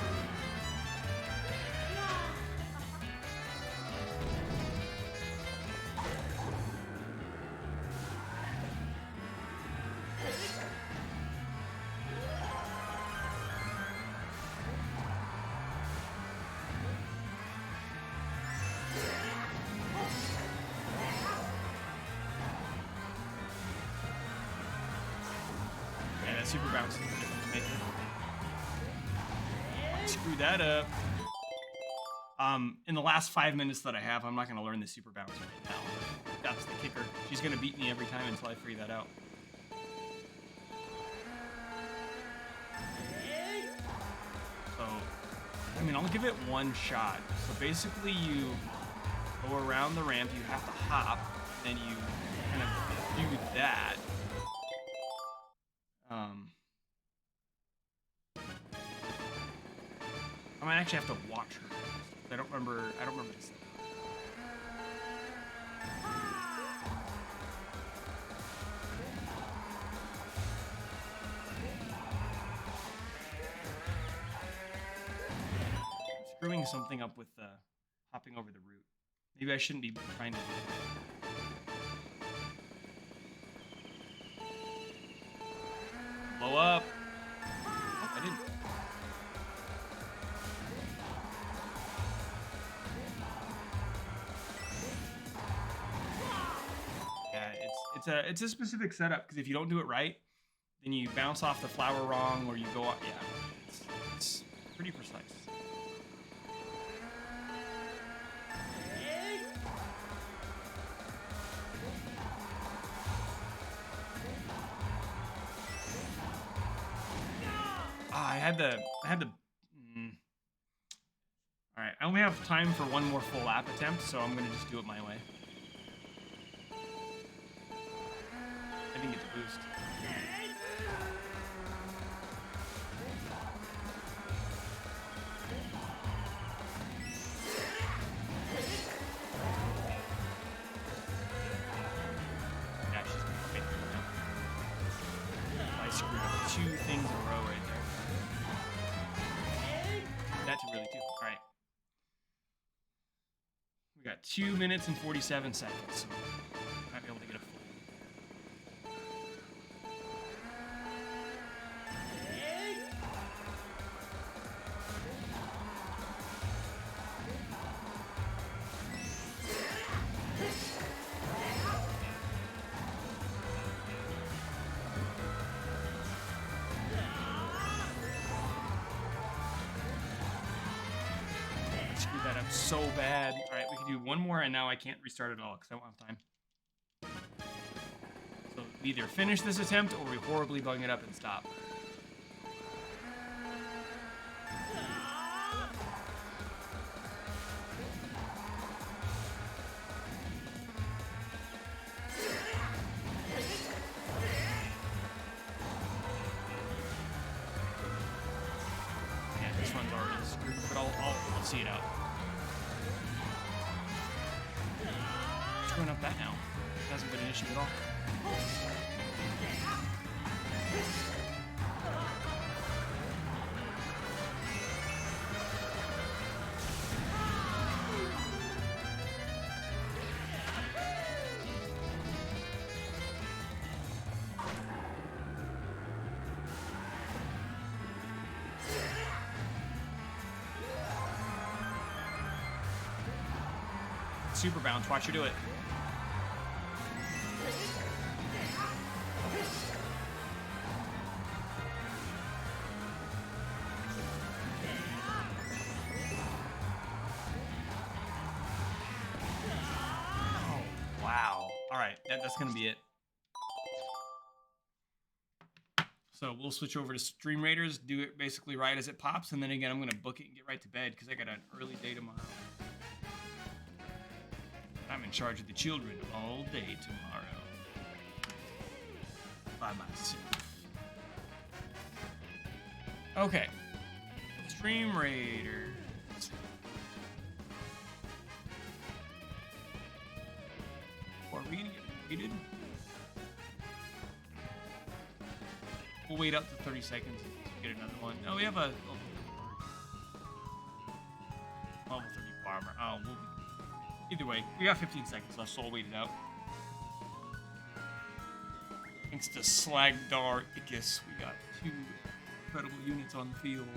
Speaker 1: Super bounce is the difference maker. screw that up. In the last 5 minutes that I have, I'm not going to learn the super bounce right now. That's the kicker. She's going to beat me every time until I figure that out. So, I mean, I'll give it one shot. So basically you go around the ramp, you have to hop, then you kind of do that. I might actually have to watch her. I don't remember this. Screwing something up with hopping over the root. Maybe I shouldn't be trying to do that. Blow up. Oh, I didn't. Yeah, it's a specific setup because if you don't do it right, then you bounce off the flower wrong or you go off. Yeah, it's pretty precise. I had the. All right, I only have time for one more full lap attempt, so I'm gonna just do it my way. I didn't get the boost. Yeah, she's gonna hit me now. I screwed up 2 things in a row right there. That's really too. All right. We got 2 minutes and 47 seconds, so I might be able to get a full. Screwed that up so bad. All right, we can do one more, and now I can't restart it all because I won't have time. So either finish this attempt, or we horribly bung it up and stop. Yeah, this one's already screwed, but I'll see it out. Screwing up that now. It hasn't been an issue at all. Super bounce, watch her do it. Oh, wow. All right, that's gonna be it. So we'll switch over to Stream Raiders, do it basically right as it pops, and then again, I'm gonna book it and get right to bed because I got an early day tomorrow. I'm in charge of the children all day tomorrow. By myself. Okay. Stream Raiders. Are we gonna get raided? We'll wait up to 30 seconds to get another one. No, we have a level 30 farmer. Oh, we'll be. Either way, we got 15 seconds left, so I'll wait it out. Thanks to Slagdar Icus, we got 2 incredible units on the field.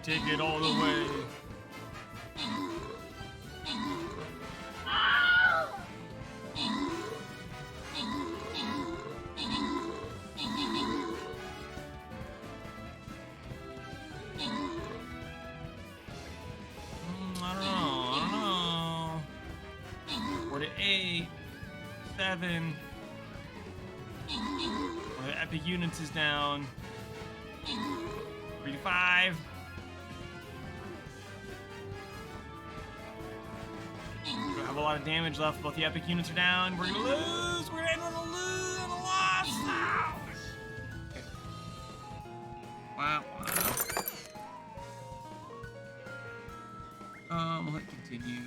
Speaker 1: take it all the way. I don't know. 4 to 8, 7. The epic units is down. 3 to 5. We don't have a lot of damage left. Both the epic units are down. We're gonna lose. We're gonna end on a lose and a loss. Ow. Okay. Wow. We'll hit continue.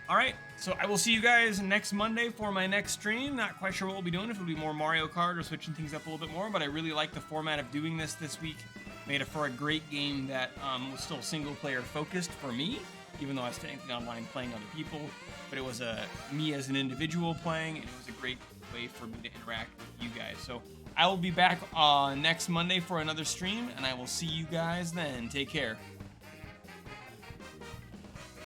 Speaker 1: All right, so I will see you guys next Monday for my next stream. Not quite sure what we'll be doing, if it'll be more Mario Kart or switching things up a little bit more, but I really like the format of doing this week. Made it for a great game that was still single player focused for me, even though I was technically online playing other people, but it was me as an individual playing, and it was a great way for me to interact with you guys. So I will be back next Monday for another stream, and I will see you guys then. Take care.